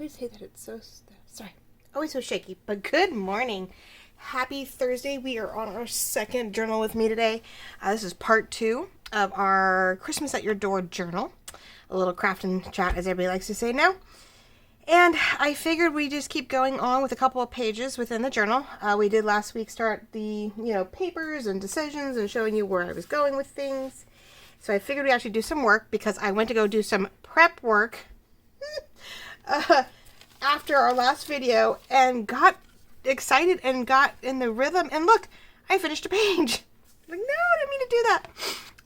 always hate that it's so, sorry, always so shaky, but good morning. Happy Thursday. We are on our second journal with me today. This is part 2 of our Christmas at Your Door journal. A little craft and chat, as everybody likes to say now. And I figured we just keep going on with a couple of pages within the journal. We did last week start the, papers and decisions and showing you where I was going with things. So I figured we actually do some work because I went to go do some prep work after our last video and got excited and got in the rhythm. And look, I finished a page. Like, no, I didn't mean to do that.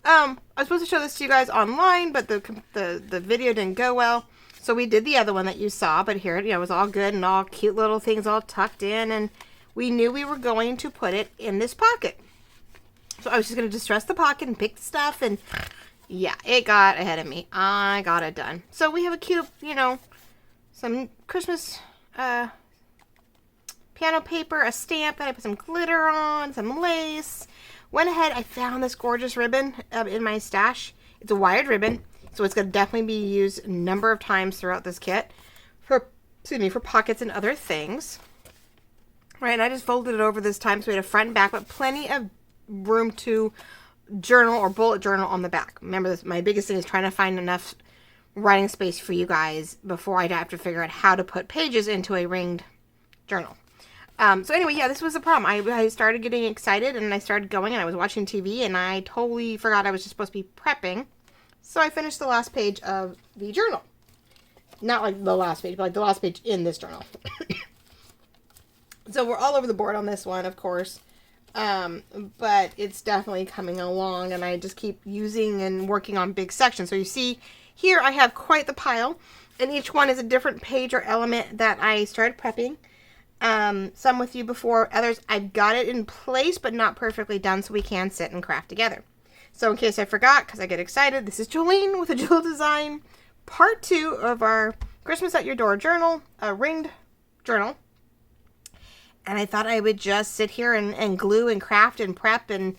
I was supposed to show this to you guys online, but the video didn't go well. So we did the other one that you saw, but here, it was all good and all cute little things all tucked in. And we knew we were going to put it in this pocket. So I was just going to distress the pocket and pick the stuff. And yeah, it got ahead of me. I got it done. So we have a cute, some Christmas piano paper, a stamp that I put some glitter on, some lace. Went ahead, I found this gorgeous ribbon in my stash. It's a wired ribbon, so it's going to definitely be used a number of times throughout this kit for pockets and other things. Right, and I just folded it over this time so we had a front and back, but plenty of room to journal or bullet journal on the back. Remember, this, my biggest thing is trying to find enough writing space for you guys before I'd have to figure out how to put pages into a ringed journal. So anyway, yeah, this was the problem. I started getting excited and I started going and I was watching TV and I totally forgot I was just supposed to be prepping. So I finished the last page of the journal. Not like the last page, but like the last page in this journal. So we're all over the board on this one, of course. But it's definitely coming along and I just keep using and working on big sections. So you see here I have quite the pile and each one is a different page or element that I started prepping. Some with you before, others I've got it in place but not perfectly done so we can sit and craft together. So in case I forgot, because I get excited, this is Jolene with a Jewel Design, part 2 of our Christmas at Your Door journal, a ringed journal. And I thought I would just sit here and glue and craft and prep. And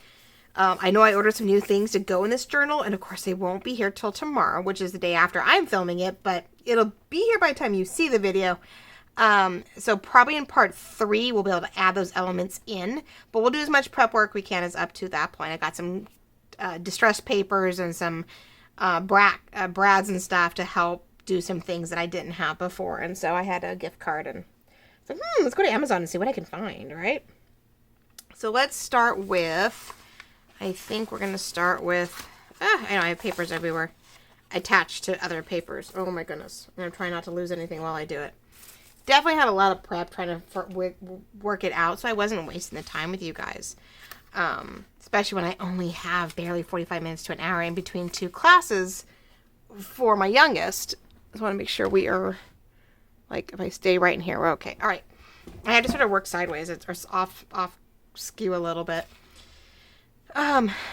I know I ordered some new things to go in this journal. And of course, they won't be here till tomorrow, which is the day after I'm filming it. But it'll be here by the time you see the video. So probably in part 3, we'll be able to add those elements in. But we'll do as much prep work we can as up to that point. I got some distressed papers and some brads and stuff to help do some things that I didn't have before. And so I had a gift card and like, let's go to Amazon and see what I can find, right? So let's start with, I think we're going to start with, I know I have papers everywhere attached to other papers. Oh my goodness. I'm going to try not to lose anything while I do it. Definitely had a lot of prep trying to work it out, so I wasn't wasting the time with you guys. Especially when I only have barely 45 minutes to an hour in between 2 classes for my youngest. I just want to make sure we are... Like, if I stay right in here, we're okay. All right. I had to sort of work sideways. It's off skew a little bit.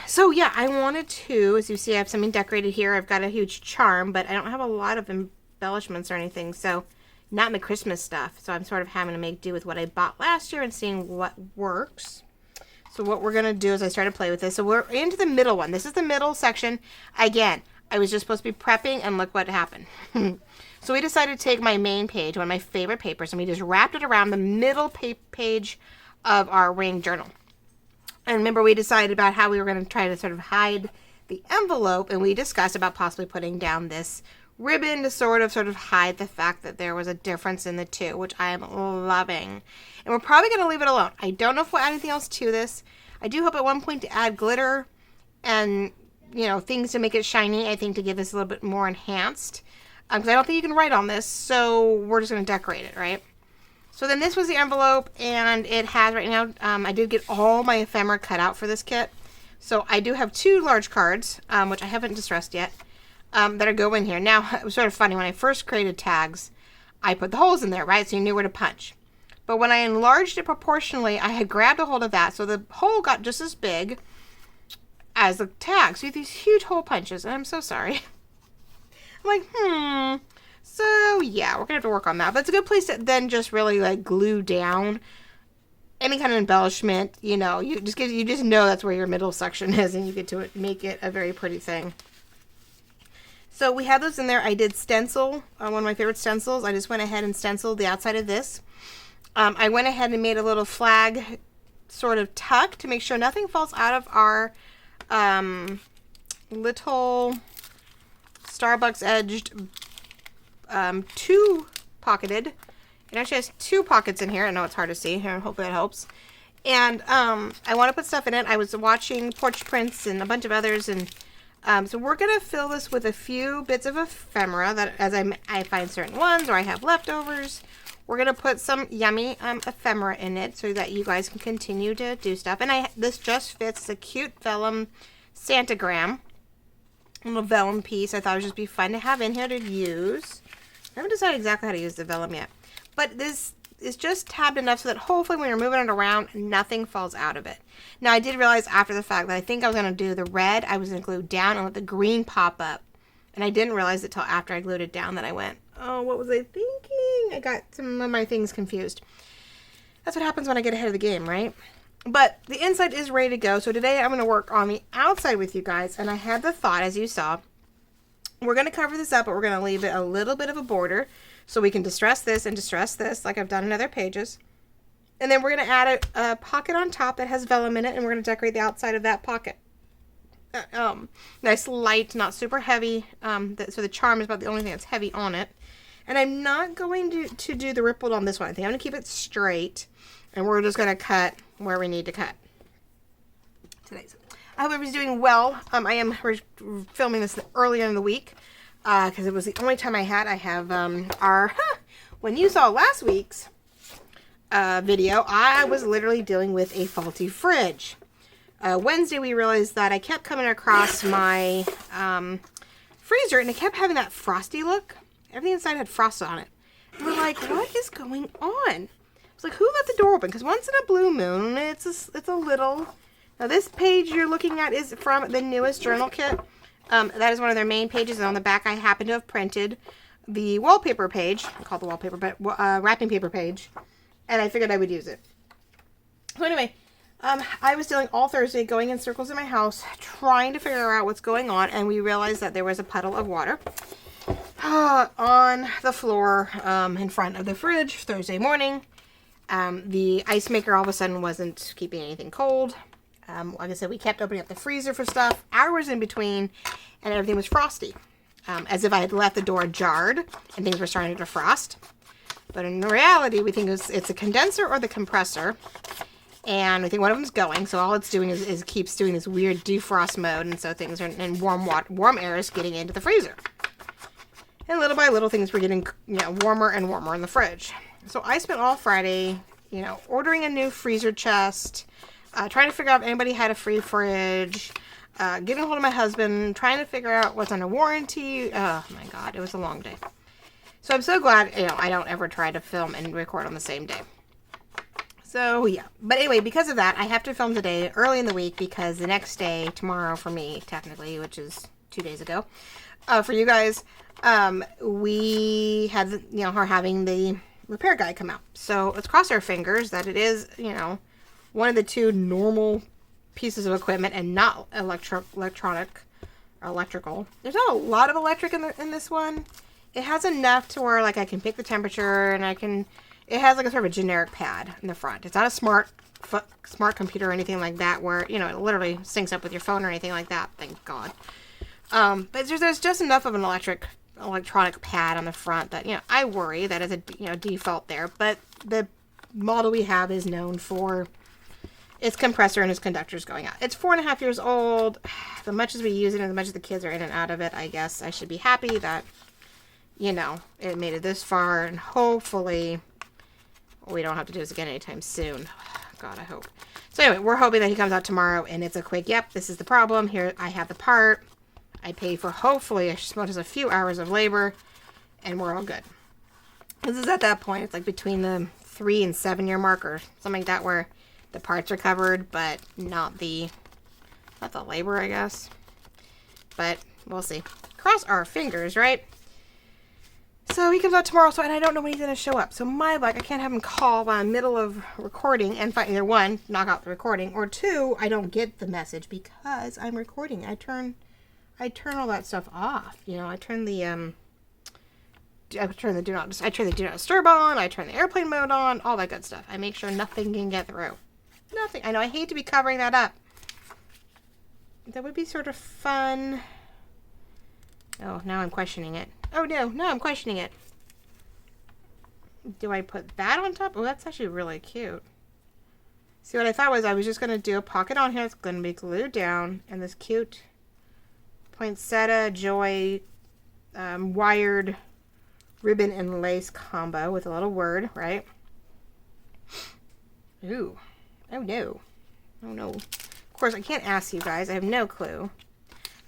So, yeah, I wanted to, as you see, I have something decorated here. I've got a huge charm, but I don't have a lot of embellishments or anything, so not in the Christmas stuff. So I'm sort of having to make do with what I bought last year and seeing what works. So what we're going to do is I started to play with this. So we're into the middle one. This is the middle section. Again, I was just supposed to be prepping, and look what happened. So we decided to take my main page, one of my favorite papers, and we just wrapped it around the middle page of our ring journal. And remember, we decided about how we were going to try to sort of hide the envelope, and we discussed about possibly putting down this ribbon to sort of hide the fact that there was a difference in the two, which I am loving. And we're probably going to leave it alone. I don't know if we'll add anything else to this. I do hope at one point to add glitter and, things to make it shiny, I think, to give this a little bit more enhanced. Because I don't think you can write on this, so we're just going to decorate it, right? So then this was the envelope, and it has right now, I did get all my ephemera cut out for this kit. So I do have 2 large cards, which I haven't distressed yet, that are go in here. Now, it was sort of funny. When I first created tags, I put the holes in there, right? So you knew where to punch. But when I enlarged it proportionally, I had grabbed a hold of that, so the hole got just as big as the tag. So you have these huge hole punches, and I'm so sorry. I'm like, So, yeah, we're going to have to work on that. But it's a good place to then just really, glue down any kind of embellishment. You just know that's where your middle section is, and you get to make it a very pretty thing. So we have those in there. I did stencil, one of my favorite stencils. I just went ahead and stenciled the outside of this. I went ahead and made a little flag sort of tuck to make sure nothing falls out of our little Starbucks edged two pocketed. It actually has two pockets in here. I know it's hard to see here. Hopefully that helps. And I want to put stuff in it. I was watching Portrait Prints and a bunch of others, and so we're going to fill this with a few bits of ephemera that as I find certain ones or I have leftovers. We're going to put some yummy ephemera in it so that you guys can continue to do stuff. And this just fits. It's a cute vellum Santagram. A little vellum piece. I thought it would just be fun to have in here to use. I haven't decided exactly how to use the vellum yet. But this is just tabbed enough so that hopefully when you're moving it around, nothing falls out of it. Now, I did realize after the fact that I think I was going to do the red, I was going to glue down and let the green pop up. And I didn't realize it till after I glued it down that I went, oh, what was I thinking? I got some of my things confused. That's what happens when I get ahead of the game, right? But the inside is ready to go. So today I'm going to work on the outside with you guys. And I had the thought, as you saw, we're going to cover this up, but we're going to leave it a little bit of a border so we can distress this and distress this like I've done in other pages. And then we're going to add a pocket on top that has vellum in it, and we're going to decorate the outside of that pocket. Nice light, not super heavy. So the charm is about the only thing that's heavy on it. And I'm not going to do the rippled on this one. I think I'm going to keep it straight, and we're just going to cut where we need to cut. I hope everybody's doing well. We're filming this earlier in the week because it was the only time I had. I have when you saw last week's video, I was literally dealing with a faulty fridge. Wednesday we realized that I kept coming across my freezer and it kept having that frosty look. Everything inside had frost on it. And we're like, what is going on? It's like, who left the door open? Because once in a blue moon, it's a little. Now this page you're looking at is from the newest journal kit. That is one of their main pages, and on the back I happen to have printed the wallpaper page. I call it the wallpaper, but wrapping paper page, and I figured I would use it. So anyway, I was dealing all Thursday, going in circles in my house, trying to figure out what's going on, and we realized that there was a puddle of water on the floor in front of the fridge Thursday morning. The ice maker all of a sudden wasn't keeping anything cold. Like I said, we kept opening up the freezer for stuff, hours in between, and everything was frosty. As if I had left the door jarred and things were starting to defrost. But in reality, we think it's a condenser or the compressor. And we think one of them's going, so all it's doing is keeps doing this weird defrost mode, and so things are in warm air is getting into the freezer. And little by little, things were getting warmer and warmer in the fridge. So I spent all Friday, ordering a new freezer chest, trying to figure out if anybody had a free fridge, getting a hold of my husband, trying to figure out what's under warranty. Oh my God, it was a long day. So I'm so glad, I don't ever try to film and record on the same day. So yeah, but anyway, because of that, I have to film today early in the week because the next day, tomorrow for me, technically, which is 2 days ago, for you guys, we had, are having the repair guy come out. So let's cross our fingers that it is, one of the two normal pieces of equipment and not electrical. There's not a lot of electric in this one. It has enough to where I can pick the temperature and it has a sort of a generic pad in the front. It's not a smart computer or anything like that where, it literally syncs up with your phone or anything like that. Thank God. But there's just enough of an electronic pad on the front that, I worry that is a, default there. But the model we have is known for its compressor and its conductors going out. It's 4.5 years old. As much as we use it and as much as the kids are in and out of it, I guess I should be happy that, it made it this far, and hopefully we don't have to do this again anytime soon. God, I hope. So anyway, we're hoping that he comes out tomorrow and it's a quick, yep, this is the problem. Here, I have the part. I pay for hopefully as much as a few hours of labor, and we're all good. This is at that point, it's between the 3 and 7 year mark or something like that where the parts are covered, but not the labor, I guess. But we'll see. Cross our fingers, right? So he comes out tomorrow, and I don't know when he's going to show up. So my luck, I can't have him call while I'm middle of recording and find either one, knock out the recording, or two, I don't get the message because I'm recording. I turn I turn all that stuff off. You know, I turn the do not disturb on. I turn the airplane mode on. All that good stuff. I make sure nothing can get through. Nothing. I know I hate to be covering that up. That would be sort of fun. Oh, now I'm questioning it. Oh no, I'm questioning it. Do I put that on top? Oh, that's actually really cute. See, what I thought was I was just going to do a pocket on here. It's going to be glued down. And this cute poinsettia joy wired ribbon and lace combo with a little word, right? Ooh. Oh no. Oh no. Of course, I can't ask you guys. I have no clue.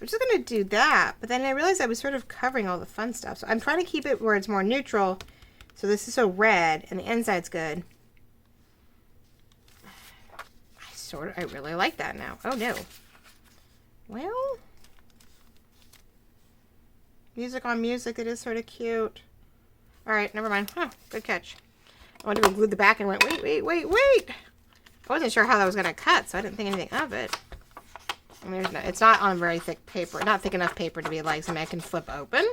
I'm just going to do that. But then I realized I was sort of covering all the fun stuff. So I'm trying to keep it where it's more neutral. So this is so red and the inside's good. I really like that now. Oh no. Well, music on music, it is sort of cute. Alright, never mind. Huh, good catch. I wanted to go glue the back and went, wait. I wasn't sure how that was going to cut, so I didn't think anything of it. And there's no, it's not on very thick paper. Not thick enough paper to be like something I can flip open.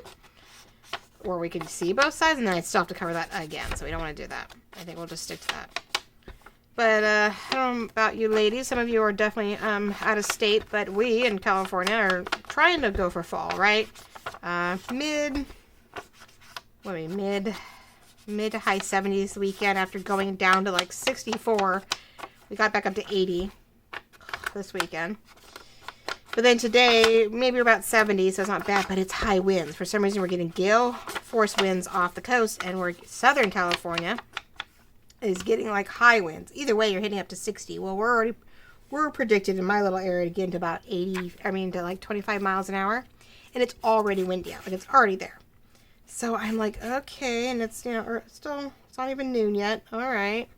Or we can see both sides, and then I'd still have to cover that again, so we don't want to do that. I think we'll just stick to that. But, I don't know about you ladies. Some of you are definitely out of state, but we in California are trying to go for fall, right? Mid to high 70s the weekend after going down to like 64. We got back up to 80 this weekend. But then today, maybe we're about 70, so it's not bad, but it's high winds. For some reason, we're getting gale force winds off the coast, and we're Southern California is getting like high winds. Either way, you're hitting up to 60. Well, we're predicted in my little area to get into about to like 25 miles an hour, and it's already windy out. Like it's already there. So I'm like, okay, and it's, you know, it's not even noon yet. All right.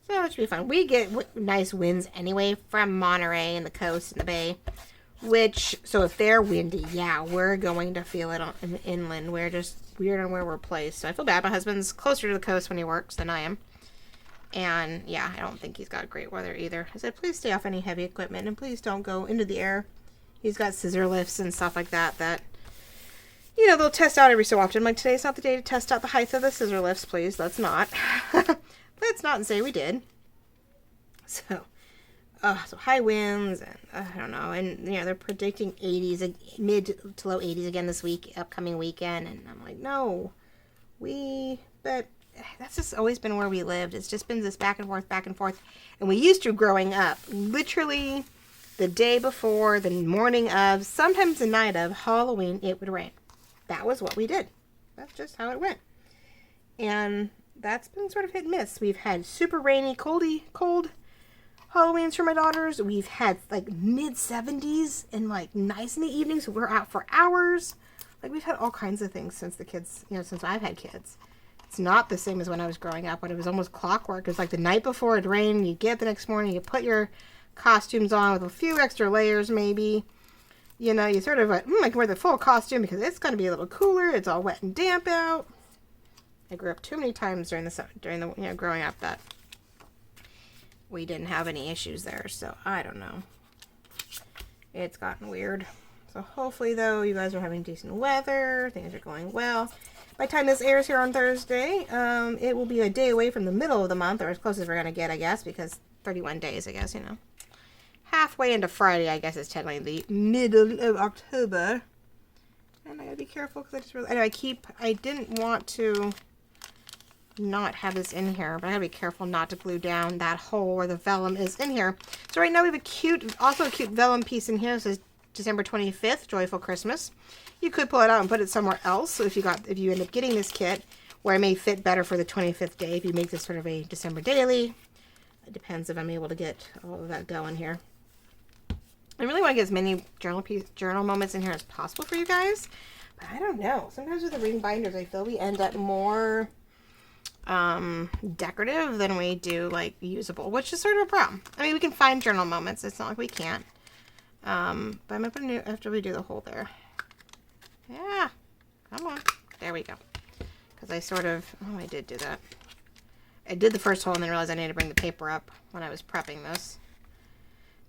So that should be fun. We get nice winds anyway from Monterey and the coast and the bay, so if they're windy, yeah, we're going to feel it in the inland. We're just weird on where we're placed. So I feel bad. My husband's closer to the coast when he works than I am. And yeah, I don't think he's got great weather either. I said, please stay off any heavy equipment and please don't go into the air. He's got scissor lifts and stuff like that, you know, they'll test out every so often. Like, today's not the day to test out the height of the scissor lifts, please. Let's not. Let's not say we did. So high winds, and I don't know. And, you know, they're predicting 80s, mid to low 80s again this upcoming weekend. And I'm like, no. But that's just always been where we lived. It's just been this back and forth. And we used to, growing up, literally the day before, the morning of, sometimes the night of Halloween, it would rain. That was what we did. That's just how it went. And that's been sort of hit and miss. We've had super rainy, cold Halloweens for my daughters. We've had like mid 70s and like nice in the evenings. We're out for hours. Like, we've had all kinds of things since the kids, you know, since I've had kids. It's not the same as when I was growing up, when it was almost clockwork. It's like the night before it rained, you get the next morning, you put your costumes on with a few extra layers maybe. You know, you sort of like, I can wear the full costume because it's going to be a little cooler. It's all wet and damp out. I grew up too many times during the growing up that we didn't have any issues there. So I don't know. It's gotten weird. So hopefully, though, you guys are having decent weather. Things are going well. By the time this airs here on Thursday, it will be a day away from the middle of the month, or as close as we're going to get, I guess, because 31 days, I guess, you know. Halfway into Friday, I guess, is technically the middle of October. And I gotta be careful because I didn't want to not have this in here, but I gotta be careful not to glue down that hole where the vellum is in here. So right now we have a cute vellum piece in here. It says December 25th, Joyful Christmas. You could pull it out and put it somewhere else. So if you end up getting this kit, where it may fit better for the 25th day, if you make this sort of a December daily, it depends if I'm able to get all of that going here. I really want to get as many journal moments in here as possible for you guys, but I don't know. Sometimes with the ring binders, I feel we end up more decorative than we do like usable, which is sort of a problem. I mean, we can find journal moments. It's not like we can't. But I'm gonna put a new after we do the hole there. Yeah, come on. There we go. Because I did do that. I did the first hole and then realized I needed to bring the paper up when I was prepping this.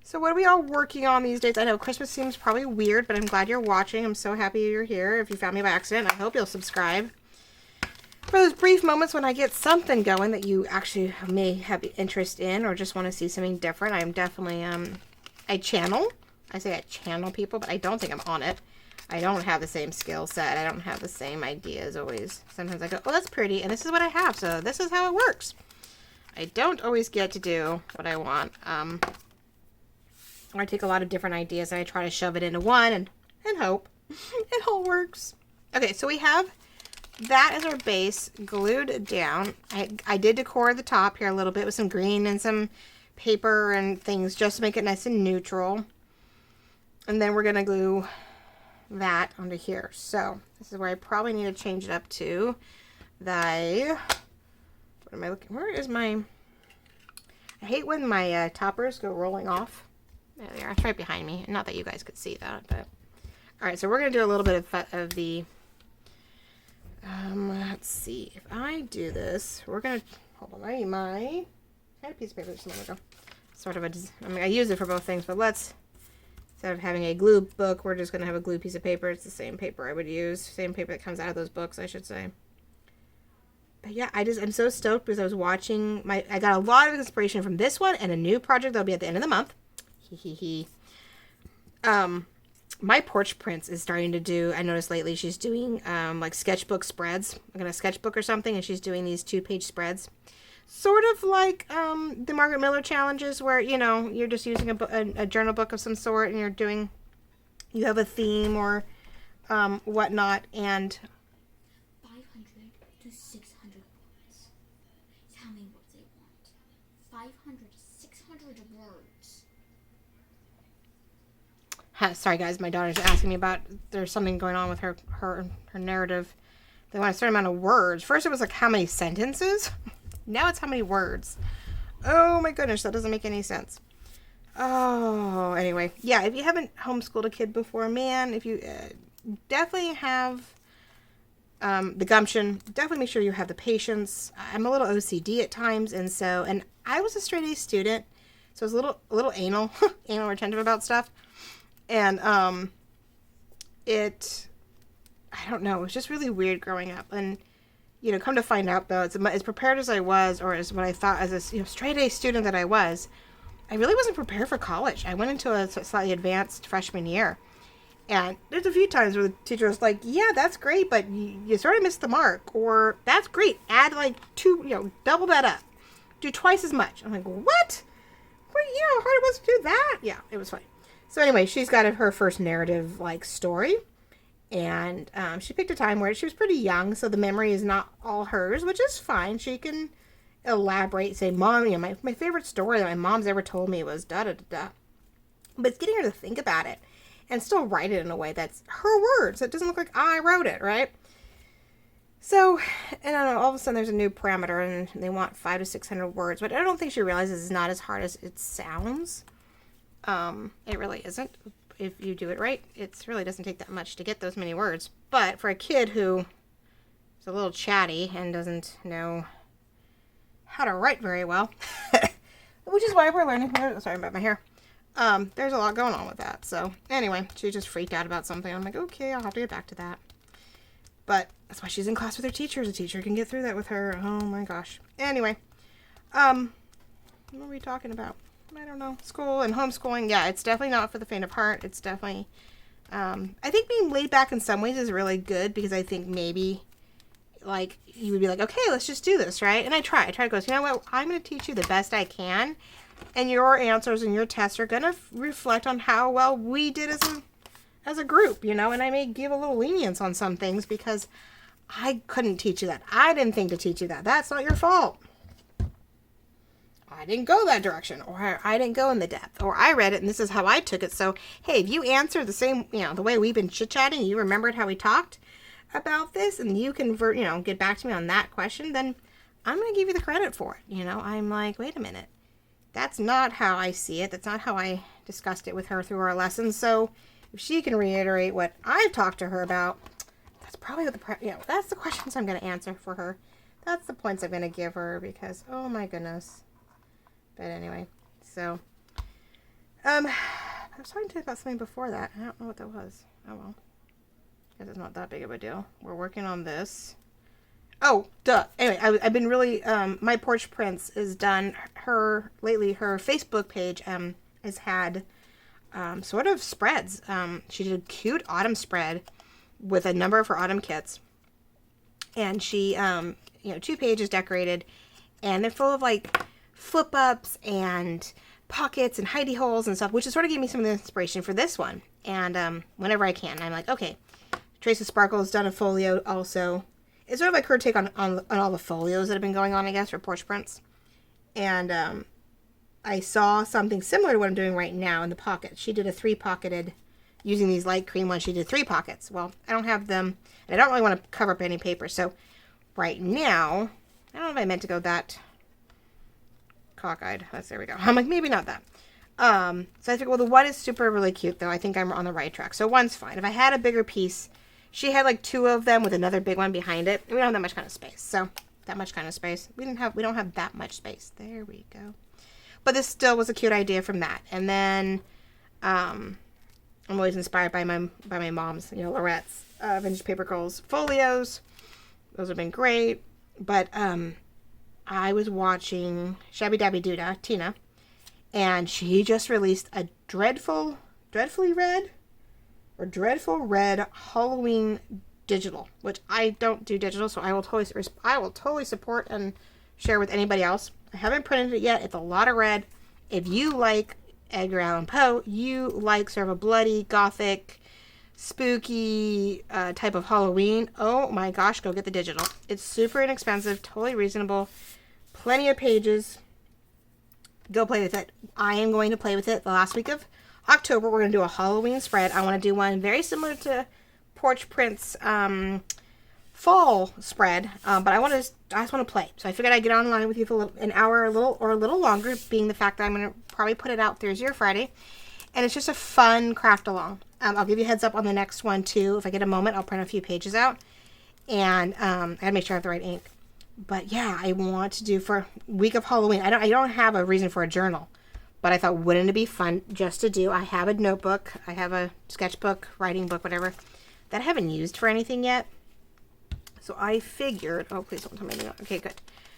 So what are we all working on these days? I know Christmas seems probably weird, but I'm glad you're watching. I'm so happy you're here. If you found me by accident, I hope you'll subscribe. For those brief moments when I get something going that you actually may have interest in or just want to see something different, I'm definitely, I channel. I say I channel people, but I don't think I'm on it. I don't have the same skill set. I don't have the same ideas always. Sometimes I go, oh, that's pretty, and this is what I have, so this is how it works. I don't always get to do what I want. I take a lot of different ideas and I try to shove it into one and hope it all works. Okay, so we have that as our base glued down. I did decor the top here a little bit with some green and some paper and things just to make it nice and neutral. And then we're going to glue that onto here. So this is where I probably need to change it up to what am I looking, where is my, I hate when my toppers go rolling off. There they are, it's right behind me. Not that you guys could see that, but all right, so we're going to do a little bit of the, let's see, if I do this, we're going to, hold on, I had a piece of paper just a moment ago. Sort of I use it for both things, but instead of having a glue book, we're just going to have a glue piece of paper. It's the same paper I would use. Same paper that comes out of those books, I should say. But yeah, I'm so stoked because I was watching I got a lot of inspiration from this one and a new project that'll be at the end of the month. My porch prints is starting to do, I noticed lately she's doing like sketchbook spreads. I'm going to sketchbook or something, and she's doing these 2-page spreads. Sort of like the Margaret Miller challenges where, you know, you're just using a journal book of some sort and you have a theme or whatnot, and 500 to 600 words. How many words they want? 500 to 600 words. Sorry guys, my daughter's asking me about, there's something going on with her narrative. They want a certain amount of words. First it was like how many sentences. Now it's how many words. Oh my goodness, that doesn't make any sense. Oh, anyway. Yeah, if you haven't homeschooled a kid before, man, if you definitely have the gumption, definitely make sure you have the patience. I'm a little OCD at times, and I was a straight A student, so I was a little anal retentive about stuff. And I don't know, it was just really weird growing up. And you know, come to find out, though, as prepared as I was, or as what I thought as a straight A student that I was, I really wasn't prepared for college. I went into a slightly advanced freshman year. And there's a few times where the teacher was like, yeah, that's great, but you sort of missed the mark. Or, that's great, add like double that up. Do twice as much. I'm like, what? Well, you know how hard it was to do that? Yeah, it was funny. So anyway, she's got her first narrative, like, story. And she picked a time where she was pretty young, so the memory is not all hers, which is fine. She can elaborate, say, Mom, you know, my favorite story that my mom's ever told me was da-da-da-da. But it's getting her to think about it and still write it in a way that's her words. It doesn't look like I wrote it, right? So, and I don't know, all of a sudden there's a new parameter, and they want 500 to 600 words, but I don't think she realizes it's not as hard as it sounds. It really isn't. If you do it right, it really doesn't take that much to get those many words. But for a kid who is a little chatty and doesn't know how to write very well, which is why we're learning. Sorry about my hair. There's a lot going on with that. So anyway, she just freaked out about something. I'm like, okay, I'll have to get back to that. But that's why she's in class with her teacher. The teacher can get through that with her. Oh my gosh. Anyway, what are we talking about? I don't know. School and homeschooling. Yeah, it's definitely not for the faint of heart. It's definitely, I think being laid back in some ways is really good, because I think maybe, like, you would be like, okay, let's just do this, right? And I try to go, you know what? I'm going to teach you the best I can, and your answers and your tests are going to reflect on how well we did as a group, you know? And I may give a little lenience on some things because I couldn't teach you that. I didn't think to teach you that. That's not your fault. I didn't go that direction, or I didn't go in the depth, or I read it and this is how I took it. So, hey, if you answer the same, you know, the way we've been chit-chatting, you remembered how we talked about this, and you can, get back to me on that question, then I'm going to give you the credit for it. You know, I'm like, wait a minute. That's not how I see it. That's not how I discussed it with her through our lessons. So if she can reiterate what I've talked to her about, that's probably what that's the questions I'm going to answer for her. That's the points I'm going to give her, because, oh my goodness. But anyway, so, I was talking to you about something before that. I don't know what that was. Oh well. Guess it's not that big of a deal. We're working on this. Oh, duh. Anyway, I've been really, My Porch Prince is done. Her Facebook page, has had, sort of spreads. She did a cute autumn spread with a number of her autumn kits. And she, 2 pages decorated, and they're full of, like, flip-ups and pockets and hidey holes and stuff, which is sort of gave me some of the inspiration for this one. And, whenever I can, I'm like, okay. Tracy Sparkle's done a folio also. It's sort of like her take on all the folios that have been going on, I guess, for Porch Prints. And I saw something similar to what I'm doing right now in the pocket. She did a 3-pocketed, using these light cream ones, she did 3 pockets. Well, I don't have them, and I don't really want to cover up any paper. So right now, I don't know if I meant to go that cockeyed. There we go. I'm like, maybe not that. So I think, well, the one is really cute, though. I think I'm on the right track. So one's fine. If I had a bigger piece, she had like 2 of them with another big one behind it. We don't have that much kind of space. So that much kind of space. We don't have that much space. There we go. But this still was a cute idea from that. And then I'm always inspired by my mom's, Lorette's Vintage Paper Girls folios. Those have been great. But I was watching Shabby Dabby Doodah, Tina, and she just released a Dreadful Red Halloween digital, which I don't do digital, so I will totally support and share with anybody else. I haven't printed it yet. It's a lot of red. If you like Edgar Allan Poe, you like sort of a bloody, gothic, spooky type of Halloween, oh my gosh, go get the digital. It's super inexpensive, totally reasonable, plenty of pages. Go play with it. I am going to play with it the last week of October. We're going to do a Halloween spread. I want to do one very similar to Porch Prince fall spread, but I just want to play. So I figured I'd get online with you for an hour, a little longer, being the fact that I'm going to probably put it out Thursday or Friday. And it's just a fun craft along. I'll give you a heads up on the next one too. If I get a moment, I'll print a few pages out, and I gotta make sure I have the right ink. But yeah, I want to do for week of Halloween. I don't have a reason for a journal. But I thought, wouldn't it be fun just to do? I have a notebook. I have a sketchbook, writing book, whatever, that I haven't used for anything yet. So I figured, oh, please don't tell me. Okay, good.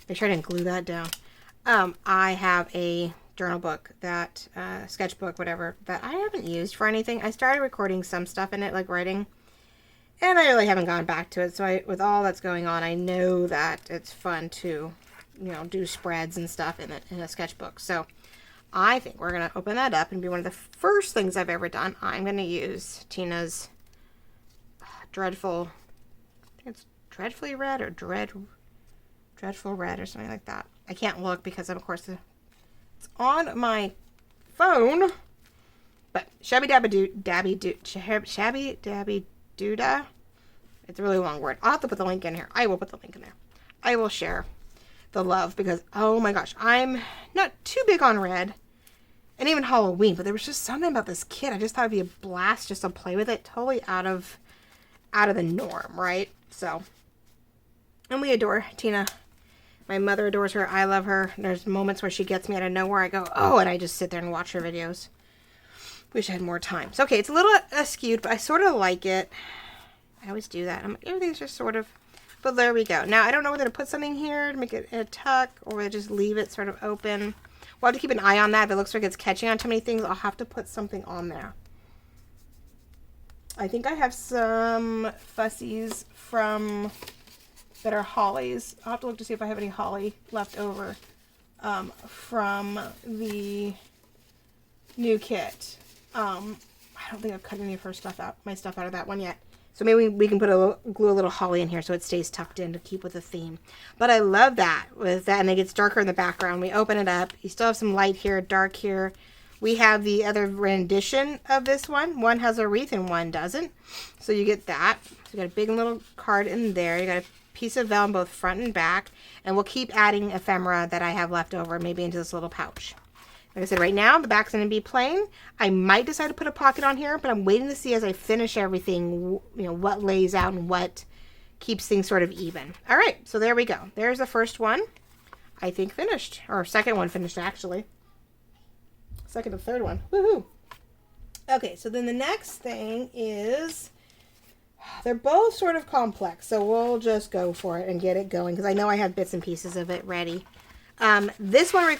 Make sure I didn't glue that down. I have a journal book, sketchbook, whatever, that I haven't used for anything. I started recording some stuff in it, like writing, and I really haven't gone back to it. So with all that's going on, I know that it's fun to, do spreads and stuff in a sketchbook. So I think we're going to open that up and be one of the first things I've ever done. I'm going to use Tina's Dreadful, I think it's Dreadfully Red or Dreadful Red or something like that. I can't look because, of course, it's on my phone. But Shabby Dabby Doodah. It's a really long word. I'll have to put the link in here. I will put the link in there. I will share the love because, oh my gosh, I'm not too big on red. And even Halloween, but there was just something about this kit. I just thought it'd be a blast just to play with it. Totally out of the norm, right? So, and we adore Tina. My mother adores her. I love her. There's moments where she gets me out of nowhere. I go, oh, and I just sit there and watch her videos. Wish I had more time. So, okay, it's a little skewed, but I sort of like it. I always do that. Everything's just sort of, but there we go. Now, I don't know whether to put something here to make it a tuck or whether just leave it sort of open. We'll have to keep an eye on that. If it looks like it's catching on too many things, I'll have to put something on there. I think I have some fussies that are hollies. I'll have to look to see if I have any holly left over from the new kit. I don't think I've cut any of my stuff out of that one yet. So maybe we can glue a little holly in here so it stays tucked in to keep with the theme. But I love that and it gets darker in the background. We open it up. You still have some light here, dark here. We have the other rendition of this one. One has a wreath and one doesn't. So you get that. So you got a big little card in there. You got a piece of vellum both front and back. And we'll keep adding ephemera that I have left over maybe into this little pouch. Like I said, right now, the back's going to be plain. I might decide to put a pocket on here, but I'm waiting to see as I finish everything, what lays out and what keeps things sort of even. All right, so there we go. There's the first one, I think, finished. Or second one finished, actually. second and third one. Woohoo! Okay, so then the next thing is, they're both sort of complex, so we'll just go for it and get it going, because I know I have bits and pieces of it ready. This one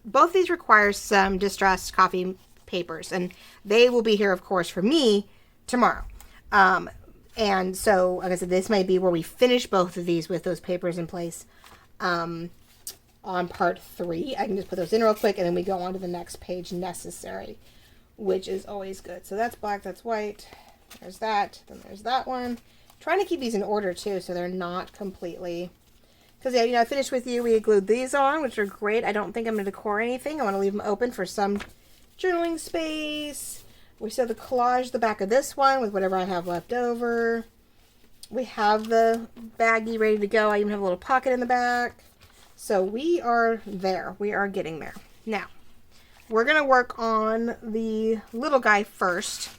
both these require some distressed coffee papers, and they will be here, of course, for me tomorrow. And so, like I said, this might be where we finish both of these with those papers in place on part 3. I can just put those in real quick, and then we go on to the next page necessary, which is always good. So that's black, that's white. There's that. Then there's that one. Trying to keep these in order, too, so they're not completely... Because, yeah, you know, I finished with you. We glued these on, which are great. I don't think I'm going to decor anything. I want to leave them open for some journaling space. We still have the collage, the back of this one, with whatever I have left over. We have the baggie ready to go. I even have a little pocket in the back. So we are there. We are getting there. Now, we're going to work on the little guy first.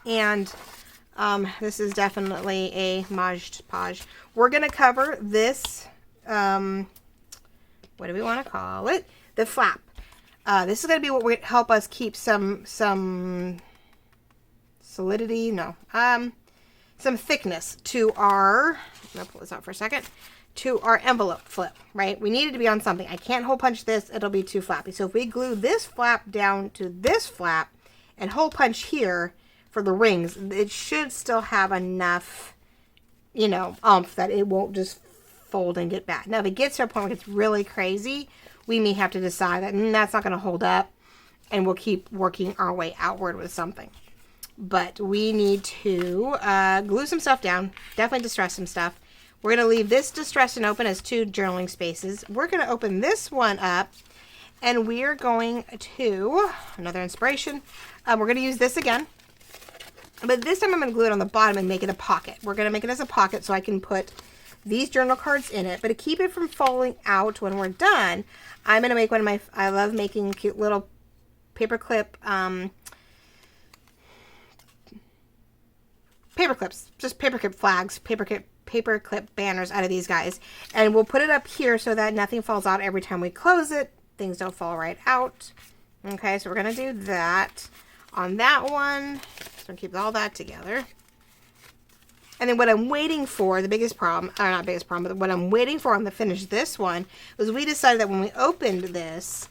And this is definitely a Maj-Page. We're going to cover this, what do we want to call it? The flap. This is going to be what will help us keep some solidity, some thickness to our, I'm going to pull this out for a second, to our envelope flip, right? We need it to be on something. I can't hole punch this. It'll be too flappy. So if we glue this flap down to this flap and hole punch here for the rings, it should still have enough, you know, oomph that it won't just fold and get back. Now, if it gets to a point where it's really crazy, we may have to decide that that's not going to hold up, and we'll keep working our way outward with something. But we need to glue some stuff down, definitely distress some stuff. We're going to leave this distressed and open as 2 journaling spaces. We're going to open this one up, and we are going to, another inspiration, we're going to use this again. But this time I'm going to glue it on the bottom and make it a pocket. We're going to make it as a pocket so I can put these journal cards in it. But to keep it from falling out when we're done, I'm going to make one of my, I love making cute little paperclip, just paperclip flags, paperclip banners out of these guys. And we'll put it up here so that nothing falls out every time we close it. Things don't fall right out. Okay, so we're going to do that on that one. So keep all that together. And then what I'm waiting for, the biggest problem, or not biggest problem, but what I'm waiting for on the finish this one, was we decided that when we opened this,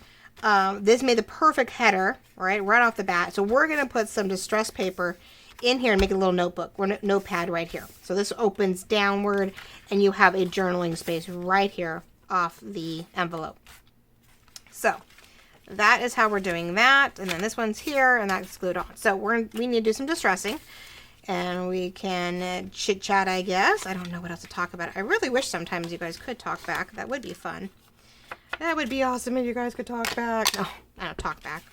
this made the perfect header, right off the bat. So we're going to put some distress paper in here and make a little notebook, or notepad right here. So this opens downward, and you have a journaling space right here off the envelope. So that is how we're doing that. And then this one's here, and that's glued on. So we need to do some distressing. And we can chit-chat, I guess. I don't know what else to talk about. I really wish sometimes you guys could talk back. That would be fun. That would be awesome if you guys could talk back. No, I don't talk back.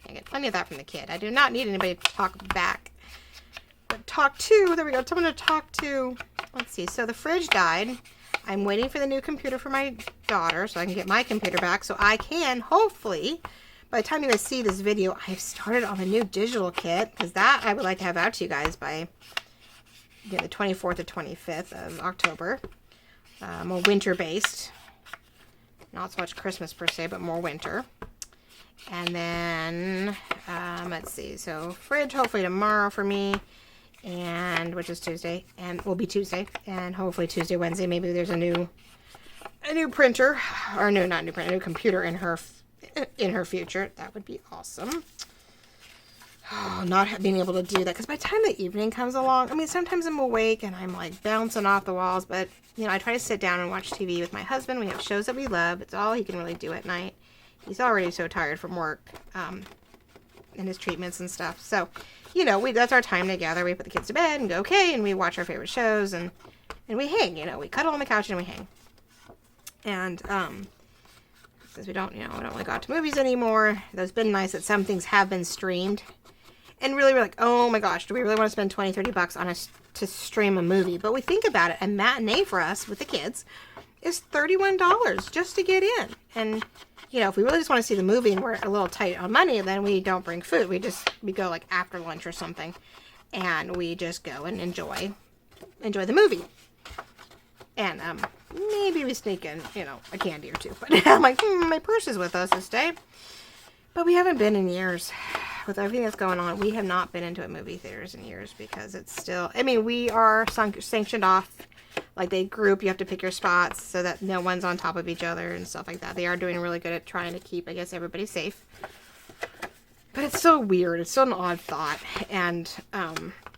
I get plenty of that from the kid. I do not need anybody to talk back. But talk to, there we go. Someone to talk to. Let's see. So the fridge died. I'm waiting for the new computer for my daughter so I can get my computer back so I can, hopefully, by the time you guys see this video, I've started on the new digital kit, because that I would like to have out to you guys by the 24th or 25th of October. More winter-based. Not so much Christmas per se, but more winter. And then, let's see, so fridge hopefully tomorrow for me, and which is Tuesday, and will be Tuesday, and hopefully Tuesday, Wednesday, maybe there's a new printer, or no, not new printer, a new computer in her future. That would be awesome. Oh, not being able to do that, because by the time the evening comes along, I mean, sometimes I'm awake and I'm like bouncing off the walls, but you know, I try to sit down and watch TV with my husband. We have shows that we love. It's all he can really do at night. He's already so tired from work and his treatments and stuff. So, you know, that's our time together. We put the kids to bed and go, okay, and we watch our favorite shows, and we hang, you know, we cuddle on the couch and we hang. And since we don't really go out to movies anymore, it's been nice that some things have been streamed. And really, we're like, oh my gosh, do we really want to spend $20-$30 on to stream a movie? But we think about it, a matinee for us with the kids is $31 just to get in. And, you know, if we really just want to see the movie and we're a little tight on money, then we don't bring food. We go like after lunch or something, and we just go and enjoy the movie. And maybe we sneak in, you know, a candy or two. But I'm like, my purse is with us this day. But we haven't been in years. With everything that's going on, we have not been into a movie theaters in years because it's still, I mean, we are sanctioned off. Like, they group, you have to pick your spots so that no one's on top of each other and stuff like that. They are doing really good at trying to keep, I guess, everybody safe. But it's so weird. It's still an odd thought. And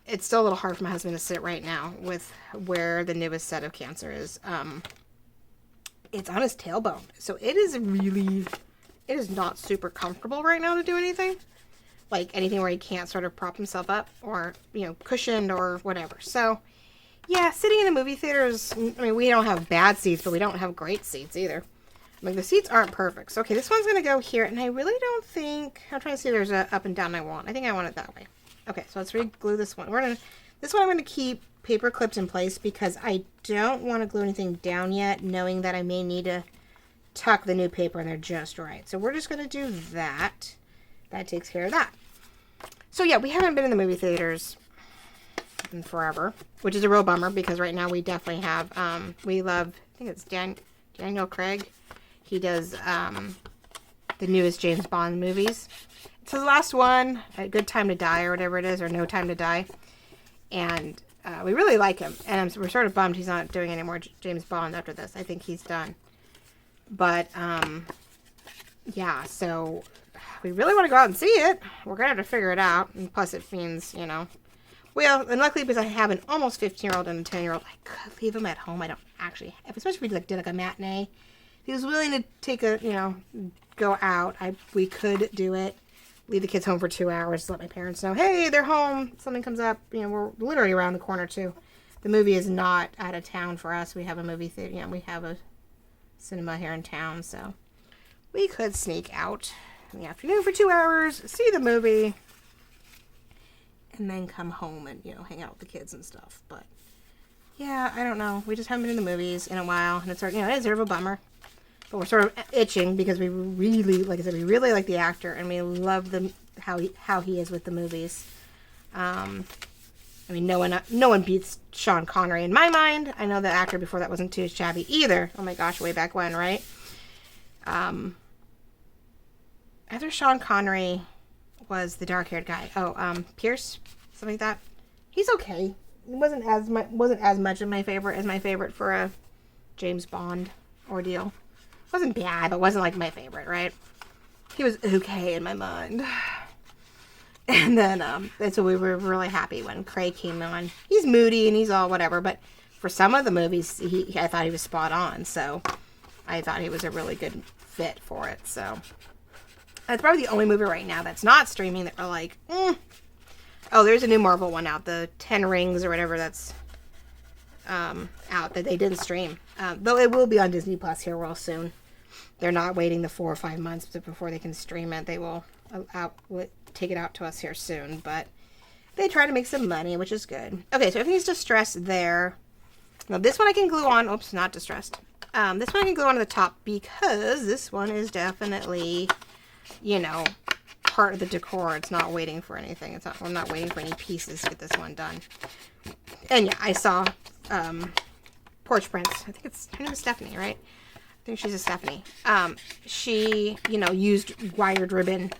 it's still a little hard for my husband to sit right now with where the newest set of cancer is. It's on his tailbone. So it is not super comfortable right now to do anything. Like anything where he can't sort of prop himself up or, you know, cushioned or whatever. So, yeah, sitting in a movie theater is, I mean, we don't have bad seats, but we don't have great seats either. Like, the seats aren't perfect. So, okay, this one's going to go here, and I really don't think, I'm trying to see if there's a up and down I want. I think I want it that way. Okay, so let's re-glue this one. This one I'm going to keep paper clipped in place because I don't want to glue anything down yet, knowing that I may need to tuck the new paper in there just right. So we're just going to do that. That takes care of that. So yeah, we haven't been in the movie theaters in forever, which is a real bummer because right now we definitely have, we love, I think it's Daniel Craig. He does the newest James Bond movies. It's his last one, A Good Time to Die or whatever it is, or No Time to Die. And we really like him. And we're sort of bummed he's not doing any more James Bond after this. I think he's done. But, yeah, so we really want to go out and see it. We're going to have to figure it out. And plus it means, you know, well, and luckily because I have an almost 15-year-old and a 10-year-old, I could leave him at home. I don't actually, especially if we did like a matinee. If he was willing to take a, you know, go out, we could do it. Leave the kids home for 2 hours, let my parents know, hey, they're home. Something comes up, you know, we're literally around the corner too. The movie is not out of town for us. We have a movie theater, you know, we have a cinema here in town, so we could sneak out in the afternoon for 2 hours, see the movie, and then come home and, you know, hang out with the kids and stuff. But yeah, I don't know. We just haven't been in the movies in a while, and it's, you know, it's sort of a bummer. But we're sort of itching because we really, like I said, we really like the actor, and we love how he is with the movies. I mean, no one beats Sean Connery in my mind. I know the actor before that wasn't too shabby either. Oh my gosh, way back when, right? After Sean Connery was the dark-haired guy. Oh, Pierce, something like that. He's okay. It wasn't as much of my favorite as my favorite for a James Bond ordeal. It wasn't bad, but wasn't like my favorite, right? He was okay in my mind. And then, and so we were really happy when Craig came on. He's moody and he's all whatever, but for some of the movies, I thought he was spot on. So I thought he was a really good fit for it. So that's probably the only movie right now that's not streaming that we're like, Oh, there's a new Marvel one out, the 10 Rings or whatever that's out that they didn't stream. Though it will be on Disney Plus here real soon. They're not waiting the 4 or 5 months before they can stream it. They will take it out to us here soon, but they try to make some money, which is good. Okay, so everything's distressed there. Now this one I can glue on. Oops, not distressed. This one I can glue onto the top because this one is definitely, you know, part of the decor. It's not waiting for anything. I'm not waiting for any pieces to get this one done. And yeah, I saw Porch Prince. I think her name is Stephanie, right? I think she's a Stephanie. She, you know, used wired ribbon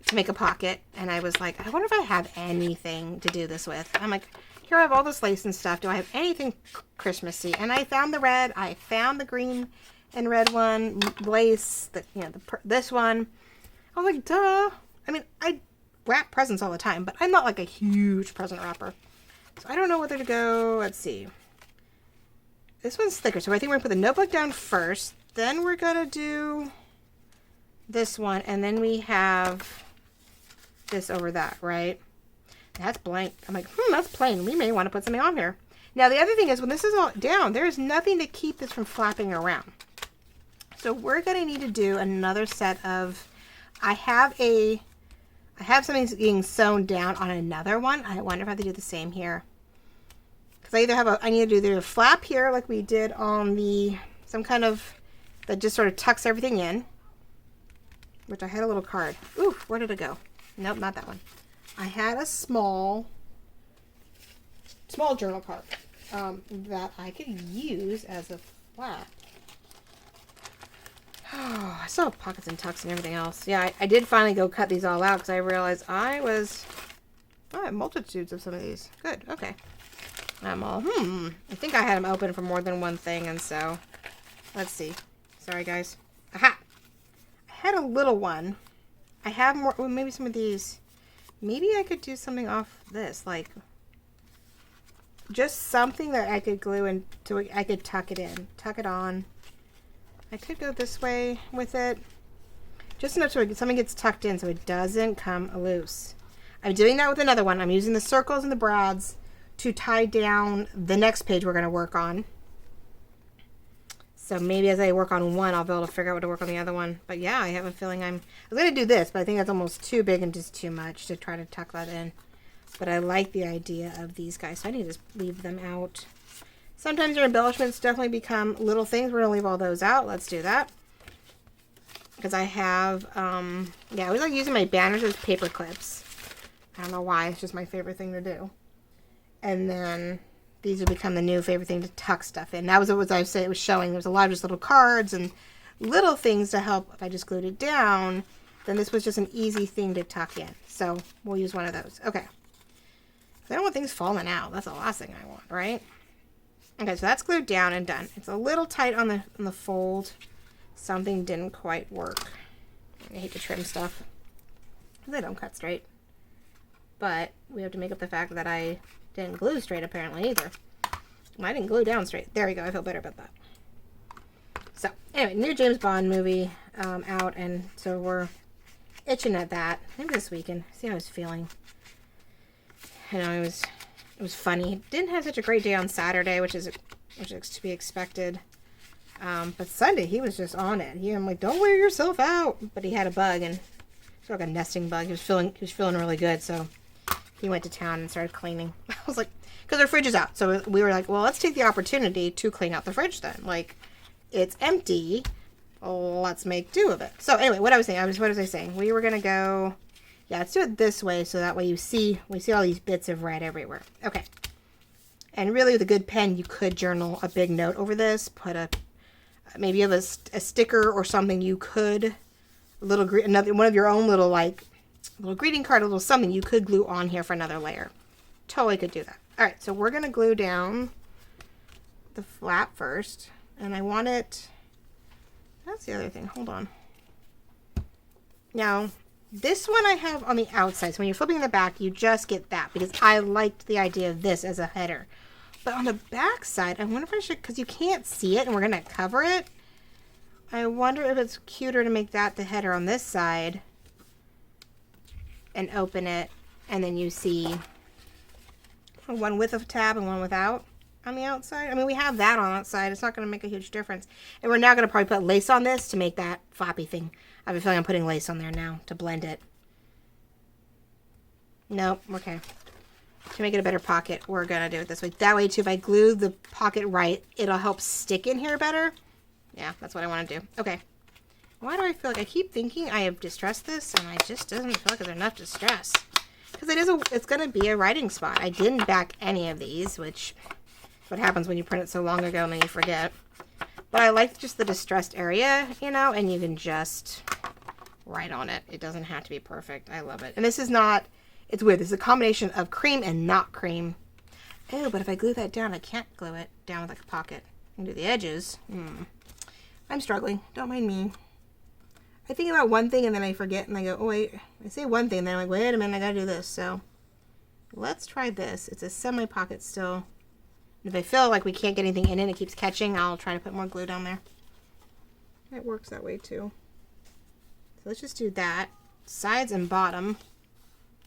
to make a pocket, and I was like, I wonder if I have anything to do this with. I'm like, here I have all this lace and stuff. Do I have anything Christmassy? And I found the red. I found the green and red one, lace. This one. I was like, duh. I mean, I wrap presents all the time, but I'm not like a huge present wrapper. So I don't know whether to go. Let's see. This one's thicker, so I think we're going to put the notebook down first. Then we're going to do this one, and then we have this over that, right? That's blank. I'm like, that's plain. We may want to put something on here. Now, the other thing is, when this is all down, there is nothing to keep this from flapping around. So we're going to need to do another set of, I have something being sewn down on another one. I wonder if I have to do the same here. Because I need to do the flap here like we did on some kind of, that just sort of tucks everything in. Which I had a little card. Ooh, where did it go? Nope, not that one. I had a small journal card that I could use as a flap. Oh, still have pockets and tucks and everything else. Yeah, I did finally go cut these all out because I realized I have multitudes of some of these. Good, okay. I'm all, I think I had them open for more than one thing, and so, let's see. Sorry, guys. Aha! I had a little one. I have more, well, maybe some of these. Maybe I could do something off this, like, just something that I could glue into, I could tuck it in, tuck it on. I could go this way with it. Just enough so something gets tucked in so it doesn't come loose. I'm doing that with another one. I'm using the circles and the brads to tie down the next page we're going to work on. So maybe as I work on one, I'll be able to figure out what to work on the other one. But yeah, I have a feeling I was going to do this, but I think that's almost too big and just too much to try to tuck that in. But I like the idea of these guys, so I need to just leave them out. Sometimes your embellishments definitely become little things. We're going to leave all those out. Let's do that. Because I have, yeah, I always like using my banners as paper clips. I don't know why. It's just my favorite thing to do. And then these will become the new favorite thing to tuck stuff in. That was what I say it was showing. There was a lot of just little cards and little things to help. If I just glued it down, then this was just an easy thing to tuck in. So we'll use one of those. Okay. I don't want things falling out. That's the last thing I want, right? Okay, so that's glued down and done. It's a little tight on the fold. Something didn't quite work. I hate to trim stuff. They don't cut straight. But we have to make up the fact that I didn't glue straight apparently either. I didn't glue down straight. There we go. I feel better about that. So anyway, new James Bond movie out, and so we're itching at that. Maybe this weekend. See how I was feeling. I know it was funny. Didn't have such a great day on Saturday, which is to be expected. But Sunday he was just on it. I'm like, don't wear yourself out. But he had a bug, and it's like a nesting bug. He was feeling really good, so he went to town and started cleaning. I was like, because our fridge is out, so we were like, well, let's take the opportunity to clean out the fridge then. Like, it's empty. Let's make do of it. So anyway, what was I saying? We were gonna go. Yeah, let's do it this way so that way we see all these bits of red everywhere. Okay. And really with a good pen, you could journal a big note over this. Put maybe you have a sticker or something you could, one of your own little greeting card, a little something you could glue on here for another layer. Totally could do that. All right, so we're going to glue down the flap first. And I want it, that's the other thing. Hold on. Now, this one I have on the outside. So when you're flipping the back, you just get that because I liked the idea of this as a header. But on the back side, I wonder if I should, because you can't see it and we're going to cover it. I wonder if it's cuter to make that the header on this side and open it. And then you see one with a tab and one without on the outside. I mean, we have that on outside. It's not going to make a huge difference. And we're now going to probably put lace on this to make that floppy thing. I have a feeling I'm putting lace on there now to blend it. Nope, okay. To make it a better pocket, we're going to do it this way. That way, too, if I glue the pocket right, it'll help stick in here better. Yeah, that's what I want to do. Okay. Why do I feel like I keep thinking I have distressed this, and I just doesn't feel like there's enough distress? Because it's going to be a writing spot. I didn't back any of these, which is what happens when you print it so long ago and then you forget. But I like just the distressed area, and you can just write on it. It doesn't have to be perfect. I love it. And this is not, it's weird. This is a combination of cream and not cream. Oh, but if I glue that down, I can't glue it down with like a pocket. I can do the edges. I'm struggling. Don't mind me. I think about one thing and then I forget and I go, oh wait. I say one thing and then I'm like, wait a minute, I gotta do this. So let's try this. It's a semi-pocket still. If I feel like we can't get anything in it, it keeps catching, I'll try to put more glue down there. It works that way too. So let's just do that. Sides and bottom.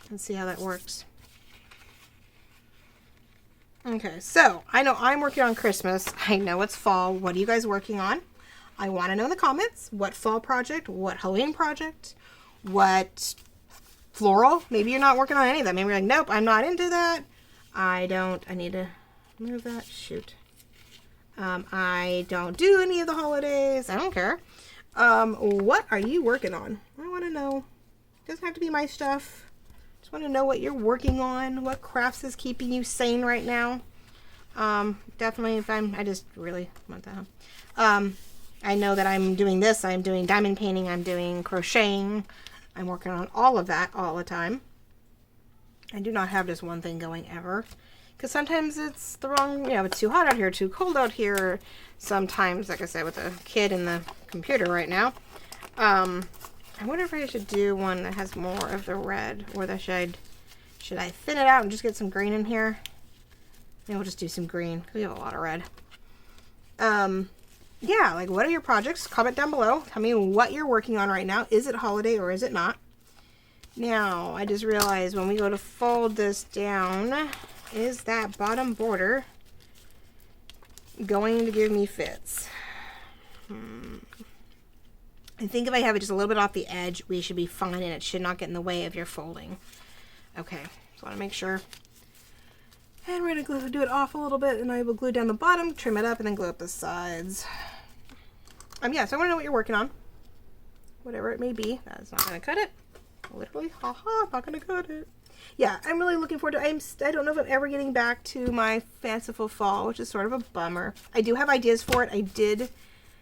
And see how that works. Okay, so I know I'm working on Christmas. I know it's fall. What are you guys working on? I want to know in the comments what fall project, what Halloween project, what floral. Maybe you're not working on any of that. Maybe you're like, nope, I'm not into that. I need to move that. Shoot. I don't do any of the holidays. I don't care. What are you working on? I want to know. It doesn't have to be my stuff. Just want to know what you're working on. What crafts is keeping you sane right now. Definitely I just really want that. I know that I'm doing this. I'm doing diamond painting. I'm doing crocheting. I'm working on all of that all the time. I do not have just one thing going ever. Because sometimes it's the wrong, it's too hot out here, too cold out here. Sometimes, like I said, with the kid and the computer right now. I wonder if I should do one that has more of the red. Or should I thin it out and just get some green in here? Maybe we'll just do some green, because we have a lot of red. Yeah, like, what are your projects? Comment down below. Tell me what you're working on right now. Is it holiday or is it not? Now, I just realized when we go to fold this down, is that bottom border going to give me fits? I think if I have it just a little bit off the edge, we should be fine, and it should not get in the way of your folding. Okay, so I want to make sure. And we're going to do it off a little bit, and I will glue down the bottom, trim it up, and then glue up the sides. Yeah, so I want to know what you're working on. Whatever it may be. That's not going to cut it. Literally, haha, not going to cut it. Yeah, I'm really looking forward to I don't know if I'm ever getting back to my fanciful fall, which is sort of a bummer. I do have ideas for it. I did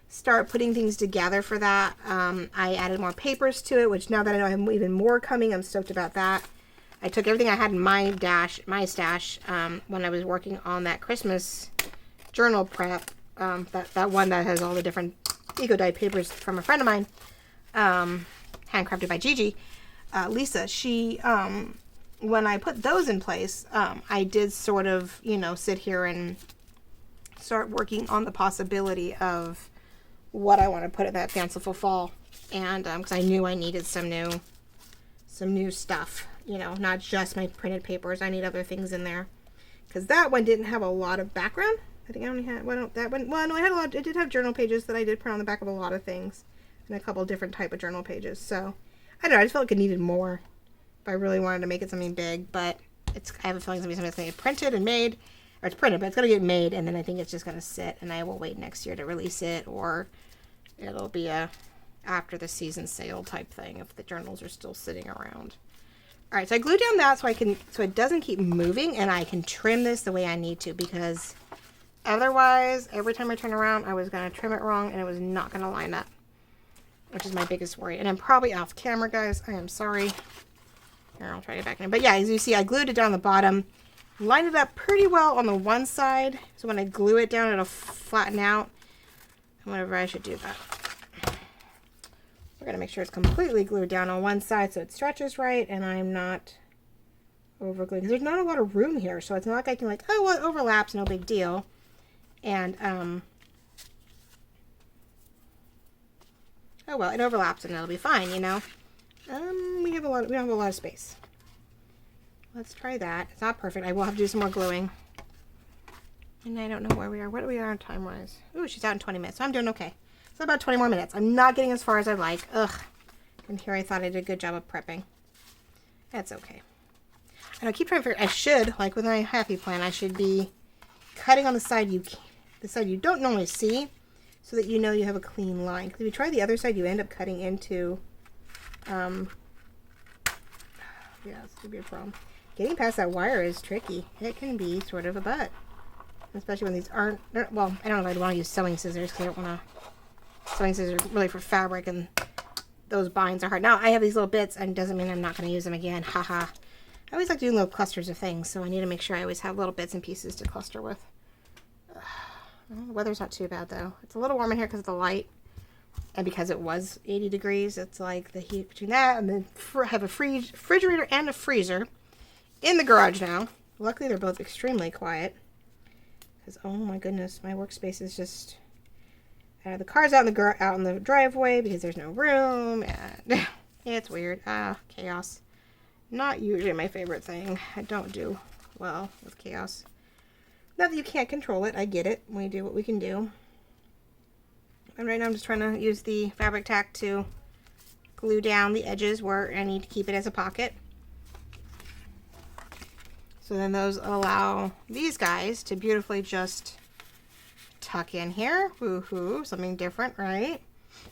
start putting things together for that. I added more papers to it, which now that I know I have even more coming, I'm stoked about that. I took everything I had in my stash, when I was working on that Christmas journal prep, that one that has all the different eco-dyed papers from a friend of mine, handcrafted by Gigi, Lisa. She, when I put those in place, I did sort of, sit here and start working on the possibility of what I want to put in that fanciful fall, and because I knew I needed some new stuff, not just my printed papers. I need other things in there, because that one didn't have a lot of background. I think I only had that one. Well, no, I had a lot. It did have journal pages that I did print on the back of a lot of things, and a couple different type of journal pages. So I don't know. I just felt like it needed more if I really wanted to make it something big. But I have a feeling something that's going to get printed and made, or it's printed, but it's going to get made, and then I think it's just going to sit, and I will wait next year to release it, or it'll be a after the season sale type thing if the journals are still sitting around. All right, so I glued down that so it doesn't keep moving, and I can trim this the way I need to, because otherwise, every time I turn around, I was going to trim it wrong, and it was not going to line up, which is my biggest worry. And I'm probably off camera, guys. I am sorry. Here, I'll try to get back in. But yeah, as you see, I glued it down the bottom, lined it up pretty well on the one side, so when I glue it down, it'll flatten out. And whenever I should do that. We're going to make sure it's completely glued down on one side so it stretches right, and I'm not over gluing. There's not a lot of room here, so it's not like I can oh, well, it overlaps, no big deal. And, oh well, it overlaps and it'll be fine, we don't have a lot of space. Let's try that. It's not perfect. I will have to do some more gluing. And I don't know where we are. What are we on time-wise? Ooh, she's out in 20 minutes, so I'm doing okay. So about 20 more minutes. I'm not getting as far as I'd like. Ugh. And here I thought I did a good job of prepping. That's okay. And I keep trying to figure, I should, like with my happy plan, I should be cutting on the side you don't normally see, so that you know you have a clean line. Because if you try the other side, you end up cutting into, yeah, this could be a problem. Getting past that wire is tricky. It can be sort of a butt. Especially when these aren't, well, I don't know if I'd want to use sewing scissors, because I don't want to. Sewing scissors are really for fabric, and those binds are hard. Now, I have these little bits, and it doesn't mean I'm not going to use them again. Haha. I always like doing little clusters of things, so I need to make sure I always have little bits and pieces to cluster with. Well, the weather's not too bad, though. It's a little warm in here because of the light, and because it was 80 degrees, it's like the heat between that, and then I have a refrigerator and a freezer in the garage now. Luckily, they're both extremely quiet, because, oh my goodness, my workspace is just... the car's out in the driveway because there's no room, and it's weird. Chaos. Not usually my favorite thing. I don't do well with chaos. Not that you can't control it. I get it. We do what we can do. And right now I'm just trying to use the fabric tack to glue down the edges where I need to keep it as a pocket. So then those allow these guys to beautifully just tuck in here. Woohoo, something different, right?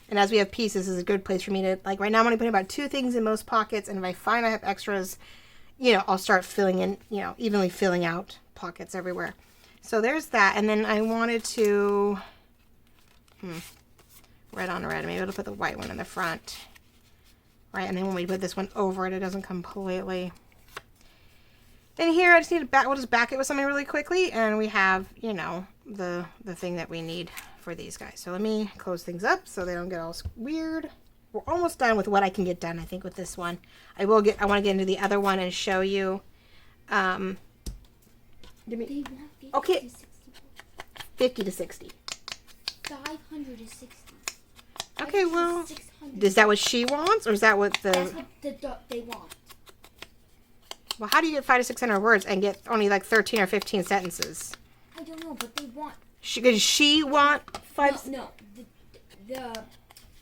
And as we have pieces, this is a good place for me to, like right now I'm only putting about 2 things in most pockets, and if I find I have extras, I'll start filling in, evenly filling out pockets everywhere. So there's that. And then I wanted to, red on red. Maybe it'll put the white one in the front. Right, and then when we put this one over it, it doesn't completely. And here I just need to we'll just back it with something really quickly, and we have, you know, the thing that we need for these guys. So let me close things up so they don't get all weird. We're almost done with what I can get done, I think, with this one. I want to get into the other one and show you. They want 50 Okay. to 60. 50 to 60. 500 to 60. Okay, well, 600. is that what she wants, or is that what That's what they want. Well, how do you get 500 to 600 words and get only like 13 or 15 sentences? I don't know, but they want. Does she want 5? No. The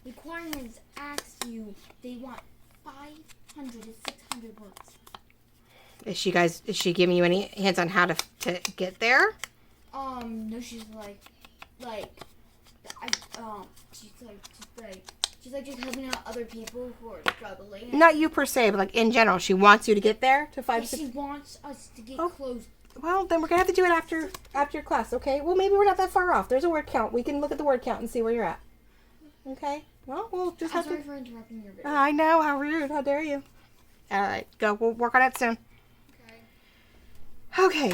requirements ask you. They want 500 to 600 words. Is she giving you any hints on how to get there? No, she's like, she's just helping out other people who are struggling. Not you per se, but like in general, she wants you to get there to 5 to 6. She wants us to get close. Well, then we're gonna have to do it after class, okay? Well, maybe we're not that far off. There's a word count. We can look at the word count and see where you're at. Okay. Well, we'll just I'm have sorry to. for interrupting your video. I know, how rude. How dare you? All right, go. We'll work on it soon. Okay.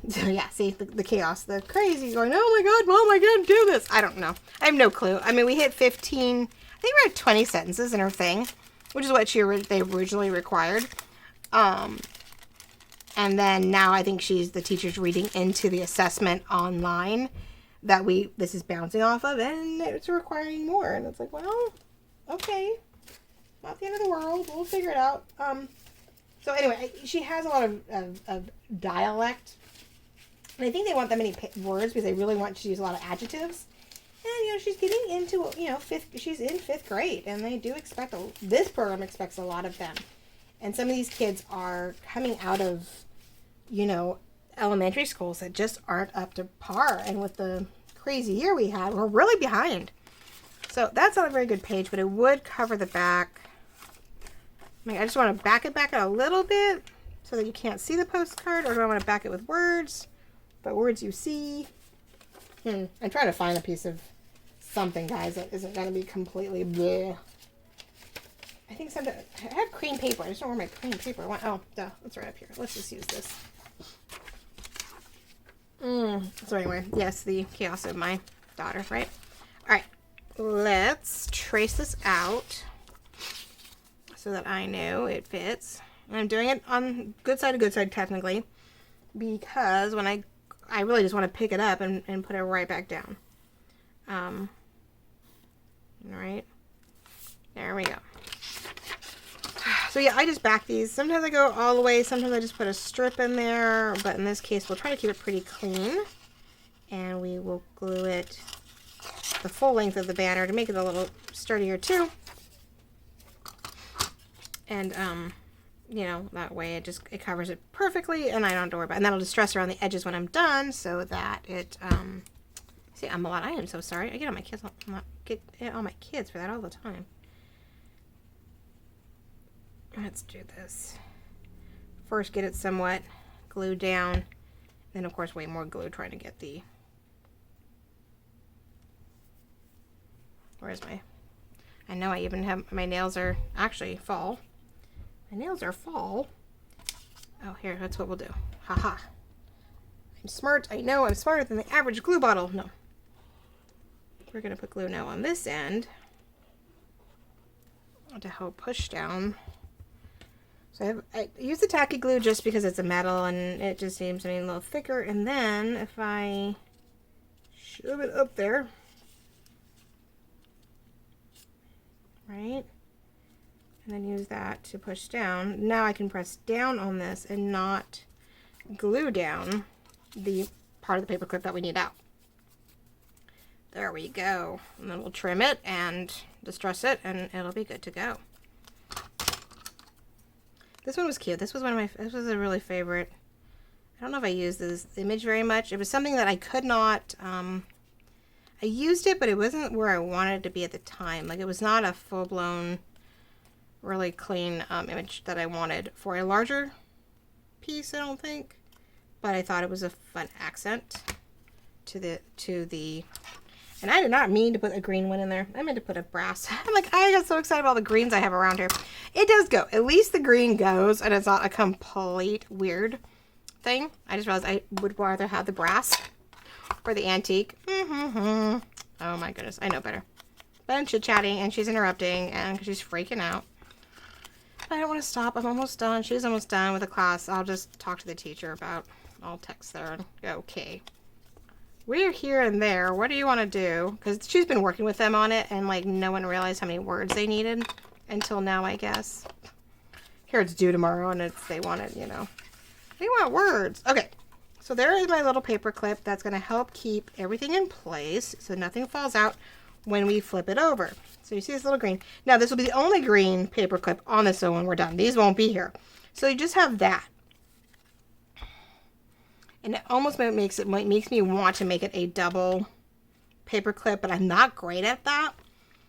So yeah, see the chaos, the crazy going, oh my god, Mom, I can't do this. I don't know. I have no clue. I mean, we hit 15, I think we're at 20 sentences in her thing, which is what they originally required. And then now I think the teacher's reading into the assessment online that this is bouncing off of, and it's requiring more. And it's like, well, okay, not the end of the world. We'll figure it out. So anyway, she has a lot of dialect. And I think they want that many words because they really want you to use a lot of adjectives. And, she's getting into, she's in 5th grade. And they do expect, this program expects a lot of them. And some of these kids are coming out of, elementary schools that just aren't up to par. And with the crazy year we had, we're really behind. So that's not a very good page, but it would cover the back. I just want to back it a little bit so that you can't see the postcard, or do I want to back it with words? But words you see. I'm trying to find a piece of something, guys, that isn't going to be completely bleh. I think I have cream paper. I just don't know where my cream paper went. Oh, duh, it's right up here. Let's just use this. So anyway, yes, the chaos of my daughter, right? All right, let's trace this out so that I know it fits. And I'm doing it on good side to good side technically, because when I really just want to pick it up and put it right back down. All right, there we go. So yeah, I just back these. Sometimes I go all the way, sometimes I just put a strip in there, but in this case we'll try to keep it pretty clean, and we will glue it the full length of the banner to make it a little sturdier too. And that way it covers it perfectly, and I don't have to worry about it. And that'll just stress around the edges when I'm done, so that it see, I'm a lot. I am so sorry. I get on my kids for that all the time. Let's do this. First, get it somewhat glued down. Then, of course, way more glue trying to get the. Where's my? I know I even have my nails are actually fall. My nails are fall. Oh, here, that's what we'll do. Haha. I'm smart. I know I'm smarter than the average glue bottle. No. We're going to put glue now on this end to help push down. So I use the tacky glue just because it's a metal and it just seems to be a little thicker. And then if I shove it up there, right? And then use that to push down. Now I can press down on this and not glue down the part of the paper clip that we need out. There we go. And then we'll trim it and distress it, and it'll be good to go. This one was cute. This was this was a really favorite. I don't know if I used this image very much. It was something that I could not, I used it, but it wasn't where I wanted it to be at the time. Like, it was not a full-blown, really clean image that I wanted for a larger piece, I don't think. But I thought it was a fun accent to the And I did not mean to put a green one in there. I meant to put a brass. I'm like, I got so excited about all the greens I have around here. It does go. At least the green goes, and it's not a complete weird thing. I just realized I would rather have the brass or the antique. Oh my goodness, I know better. But I'm chit-chatting, and she's interrupting, and she's freaking out. But I don't want to stop. I'm almost done. She's almost done with the class. I'll just talk to the teacher about, I'll text there and go, okay. We're here and there. What do you want to do? Because she's been working with them on it, and like no one realized how many words they needed until now, I guess. Here it's due tomorrow, and they want it, you know. They want words. Okay, so there is my little paper clip that's going to help keep everything in place so nothing falls out when we flip it over. So you see this little green. Now this will be the only green paper clip on this one when we're done. These won't be here. So you just have that. And it almost makes me want to make it a double paper clip, but I'm not great at that.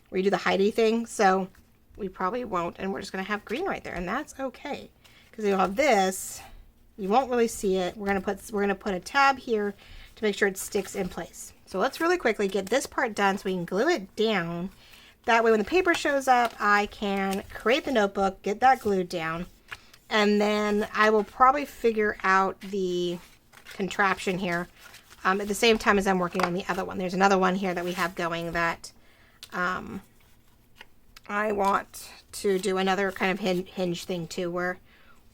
Where you do the Heidi thing, so we probably won't, and we're just gonna have green right there, and that's okay. Because you'll have this, you won't really see it. We're gonna put a tab here to make sure it sticks in place. So let's really quickly get this part done so we can glue it down. That way when the paper shows up, I can create the notebook, get that glued down, and then I will probably figure out the contraption here at the same time as I'm working on the other one. There's another one here that we have going that I want to do another kind of hinge thing too, where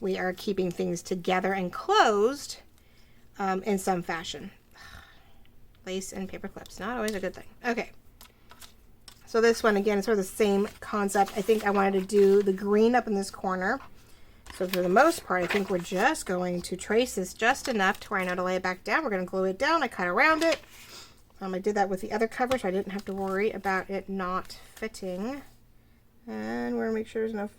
we are keeping things together and closed in some fashion. Lace and paper clips, not always a good thing. Okay, so this one again is sort of the same concept. I think I wanted to do the green up in this corner. So for the most part, I think we're just going to trace this just enough to where I know to lay it back down. We're going to glue it down. I cut around it. I did that with the other cover, so I didn't have to worry about it not fitting. And we're going to make sure there's enough.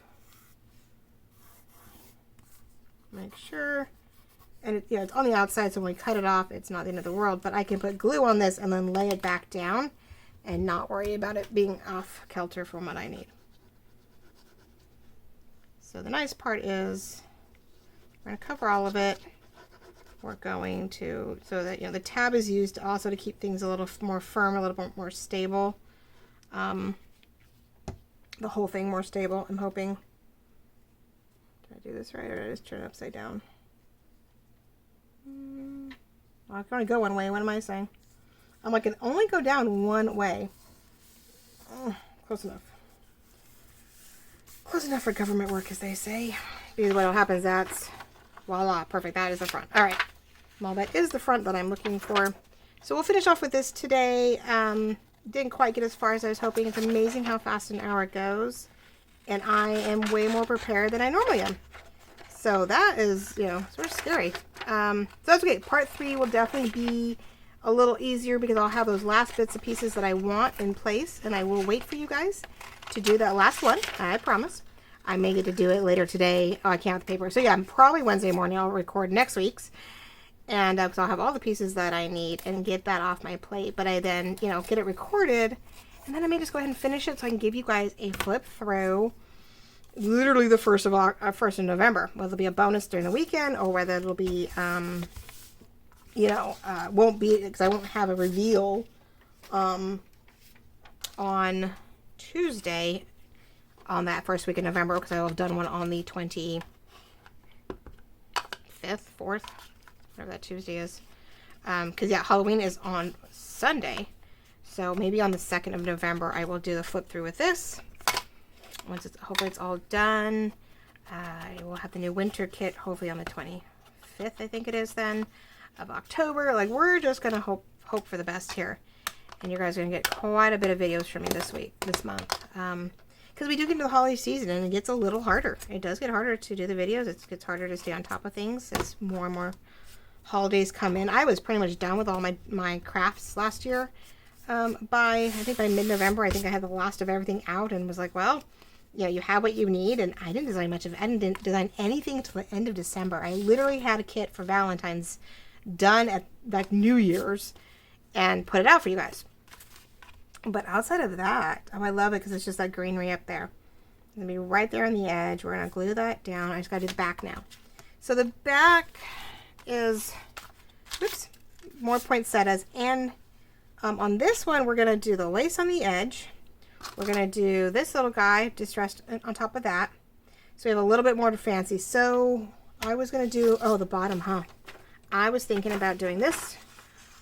Make sure. And it's on the outside, so when we cut it off, it's not the end of the world. But I can put glue on this and then lay it back down and not worry about it being off kilter from what I need. So the nice part is we're going to cover all of it. We're going to, so that, the tab is used also to keep things a little more firm, a little bit more stable. The whole thing more stable, I'm hoping. Did I do this right, or did I just turn it upside down? I can only go one way. What am I saying? I can only go down one way. Oh, close enough. Close enough for government work, as they say. Because what happens, that's voila, perfect. That is the front. All right. Well, that is the front that I'm looking for. So we'll finish off with this today. Didn't quite get as far as I was hoping. It's amazing how fast an hour goes. And I am way more prepared than I normally am. So that is, sort of scary. So that's okay. Part 3 will definitely be a little easier because I'll have those last bits and pieces that I want in place. And I will wait for you guys to do that last one. I promise. I may get to do it later today. Oh, I can't with the paper. So yeah, probably Wednesday morning I'll record next week's. And because I'll have all the pieces that I need and get that off my plate. But I then, get it recorded. And then I may just go ahead and finish it so I can give you guys a flip through literally the 1st of November. Whether it'll be a bonus during the weekend or whether it'll be, won't be, because I won't have a reveal on Tuesday on that first week in November, because I will have done one on the 25th, 4th, whatever that Tuesday is. Because, Halloween is on Sunday. So maybe on the 2nd of November, I will do the flip through with this. Hopefully it's all done. I will have the new winter kit, hopefully on the 25th, I think it is then, of October. We're just going to hope for the best here. And you guys are going to get quite a bit of videos from me this month. Because we do get into the holiday season and it gets a little harder. It does get harder to do the videos. It gets harder to stay on top of things as more and more holidays come in. I was pretty much done with all my crafts last year. I think by mid-November, I think I had the last of everything out and was like, well, you have what you need. And I didn't design much of it. I didn't design anything until the end of December. I literally had a kit for Valentine's done at New Year's and put it out for you guys. But outside of that, I love it because it's just that greenery up there. It's going to be right there on the edge. We're going to glue that down. I just got to do the back now. So the back is, more poinsettias and On this one, we're going to do the lace on the edge. We're going to do this little guy distressed on top of that. So we have a little bit more to fancy. So I was going to do, oh, the bottom, huh? I was thinking about doing this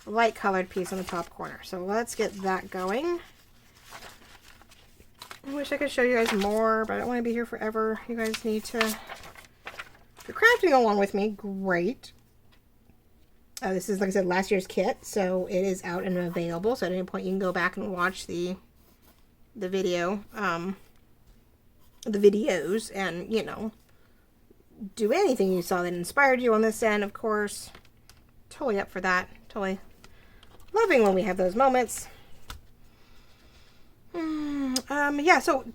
light colored piece on the top corner. So let's get that going. I wish I could show you guys more, but I don't want to be here forever. You guys need to, if you're crafting along with me, great. This is, like I said, last year's kit, so it is out and available. So at any point you can go back and watch the video, the videos, and, you know, do anything you saw that inspired you on this end, of course. Totally up for that. Totally loving when we have those moments. Yeah, so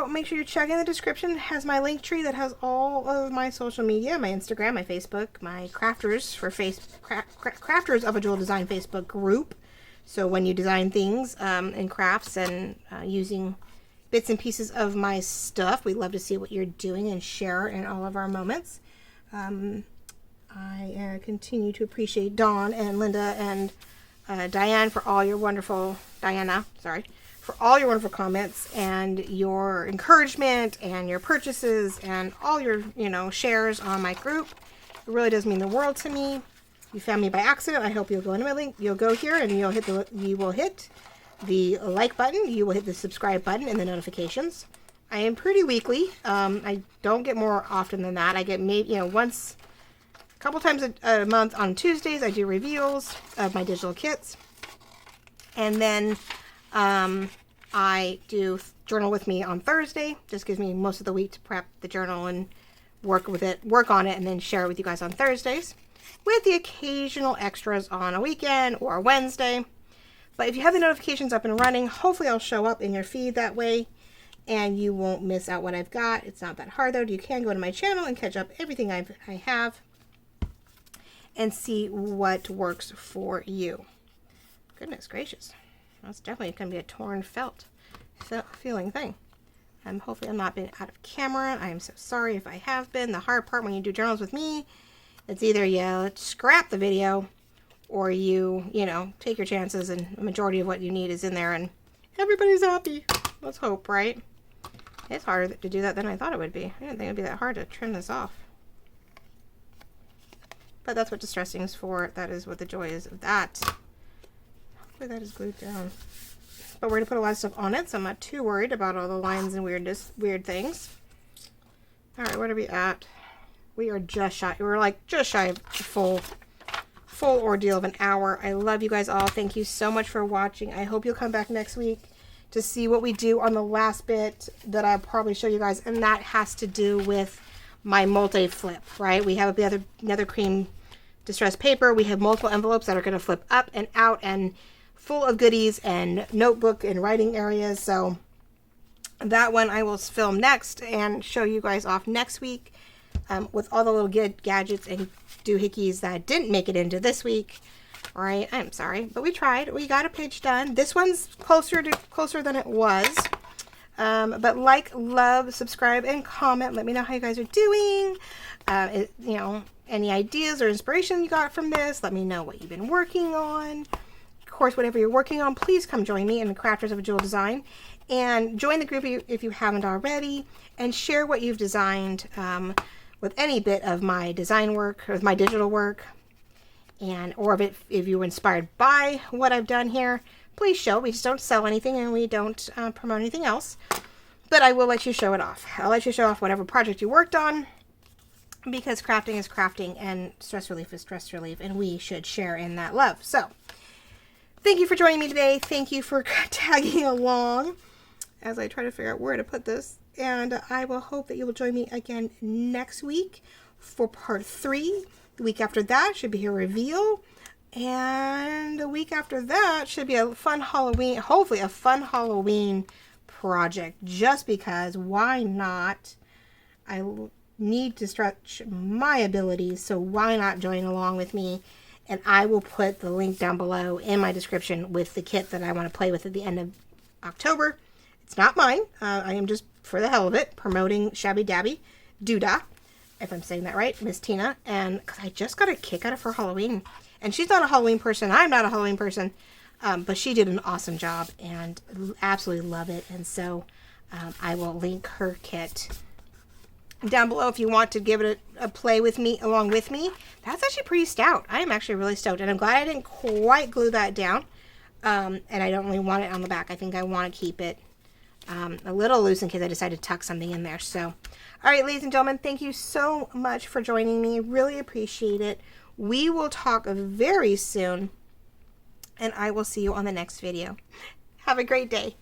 make sure you check in the description. It has my link tree that has all of my social media, my Instagram, my Facebook, my Crafters Crafters of a Jewel Design Facebook group. So when you design things and crafts and using bits and pieces of my stuff, we love to see what you're doing and share in all of our moments. I continue to appreciate Dawn and Linda and Diana for all your wonderful comments and your encouragement and your purchases and all your, shares on my group. It really does mean the world to me. You found me by accident. I hope you'll go into my link. You'll go here and you will hit the like button. You will hit the subscribe button and the notifications. I am pretty weekly. I don't get more often than that. I get maybe, once, a couple times a month on Tuesdays. I do reveals of my digital kits. And then I do journal with me on Thursday. Just gives me most of the week to prep the journal and work on it, and then share it with you guys on Thursdays, with the occasional extras on a weekend or a Wednesday. But if you have the notifications up and running, hopefully I'll show up in your feed that way, and you won't miss out what I've got. It's not that hard, though. You can go to my channel and catch up everything I have and see what works for you. Goodness gracious. That's definitely going to be a torn felt feeling thing. Hopefully I'm not been out of camera. I am so sorry if I have been. The hard part when you do journals with me, it's either you scrap the video or you take your chances, and the majority of what you need is in there and everybody's happy. Let's hope, right? It's harder to do that than I thought it would be. I didn't think it would be that hard to trim this off. But that's what distressing is for. That is what the joy is of that. Hopefully that is glued down. But we're going to put a lot of stuff on it, so I'm not too worried about all the lines and weird things. Alright, what are we at? We are just shy. We're just shy of full ordeal of an hour. I love you guys all. Thank you so much for watching. I hope you'll come back next week to see what we do on the last bit that I'll probably show you guys, and that has to do with my multi-flip, right? We have another cream distressed paper. We have multiple envelopes that are going to flip up and out and full of goodies and notebook and writing areas. So that one I will film next and show you guys off next week with all the little gadgets and doohickeys that didn't make it into this week. All right, I'm sorry, but we tried. We got a page done. This one's closer than it was. But love, subscribe, and comment. Let me know how you guys are doing. Any ideas or inspiration you got from this. Let me know what you've been working on. Of course, whatever you're working on, please come join me in the Crafters of a Jewel Design. And join the group if you haven't already. And share what you've designed with any bit of my design work, or with my digital work. Or if you were inspired by what I've done here, please show. We just don't sell anything and we don't promote anything else. But I will let you show it off. I'll let you show off whatever project you worked on, because crafting is crafting and stress relief is stress relief, and we should share in that love. So, thank you for joining me today. Thank you for tagging along as I try to figure out where to put this. And I will hope that you will join me again next week for part 3. The week after that should be a reveal. And the week after that should be a fun Halloween, hopefully a fun Halloween project. Just because, why not? I need to stretch my abilities, so why not join along with me? And I will put the link down below in my description with the kit that I want to play with at the end of October. It's not mine. I am just, for the hell of it, promoting Shabby Dabby Doodah, if I'm saying that right, Miss Tina. And because I just got a kick out of her Halloween. And she's not a Halloween person. I'm not a Halloween person. But she did an awesome job and absolutely love it. And so I will link her kit down below if you want to give it a play with me, along with me. That's actually pretty stout. I am actually really stoked, and I'm glad I didn't quite glue that down. And I don't really want it on the back. I think I want to keep it a little loose in case I decide to tuck something in there. So, all right, ladies and gentlemen, thank you so much for joining me. Really appreciate it. We will talk very soon, and I will see you on the next video. Have a great day.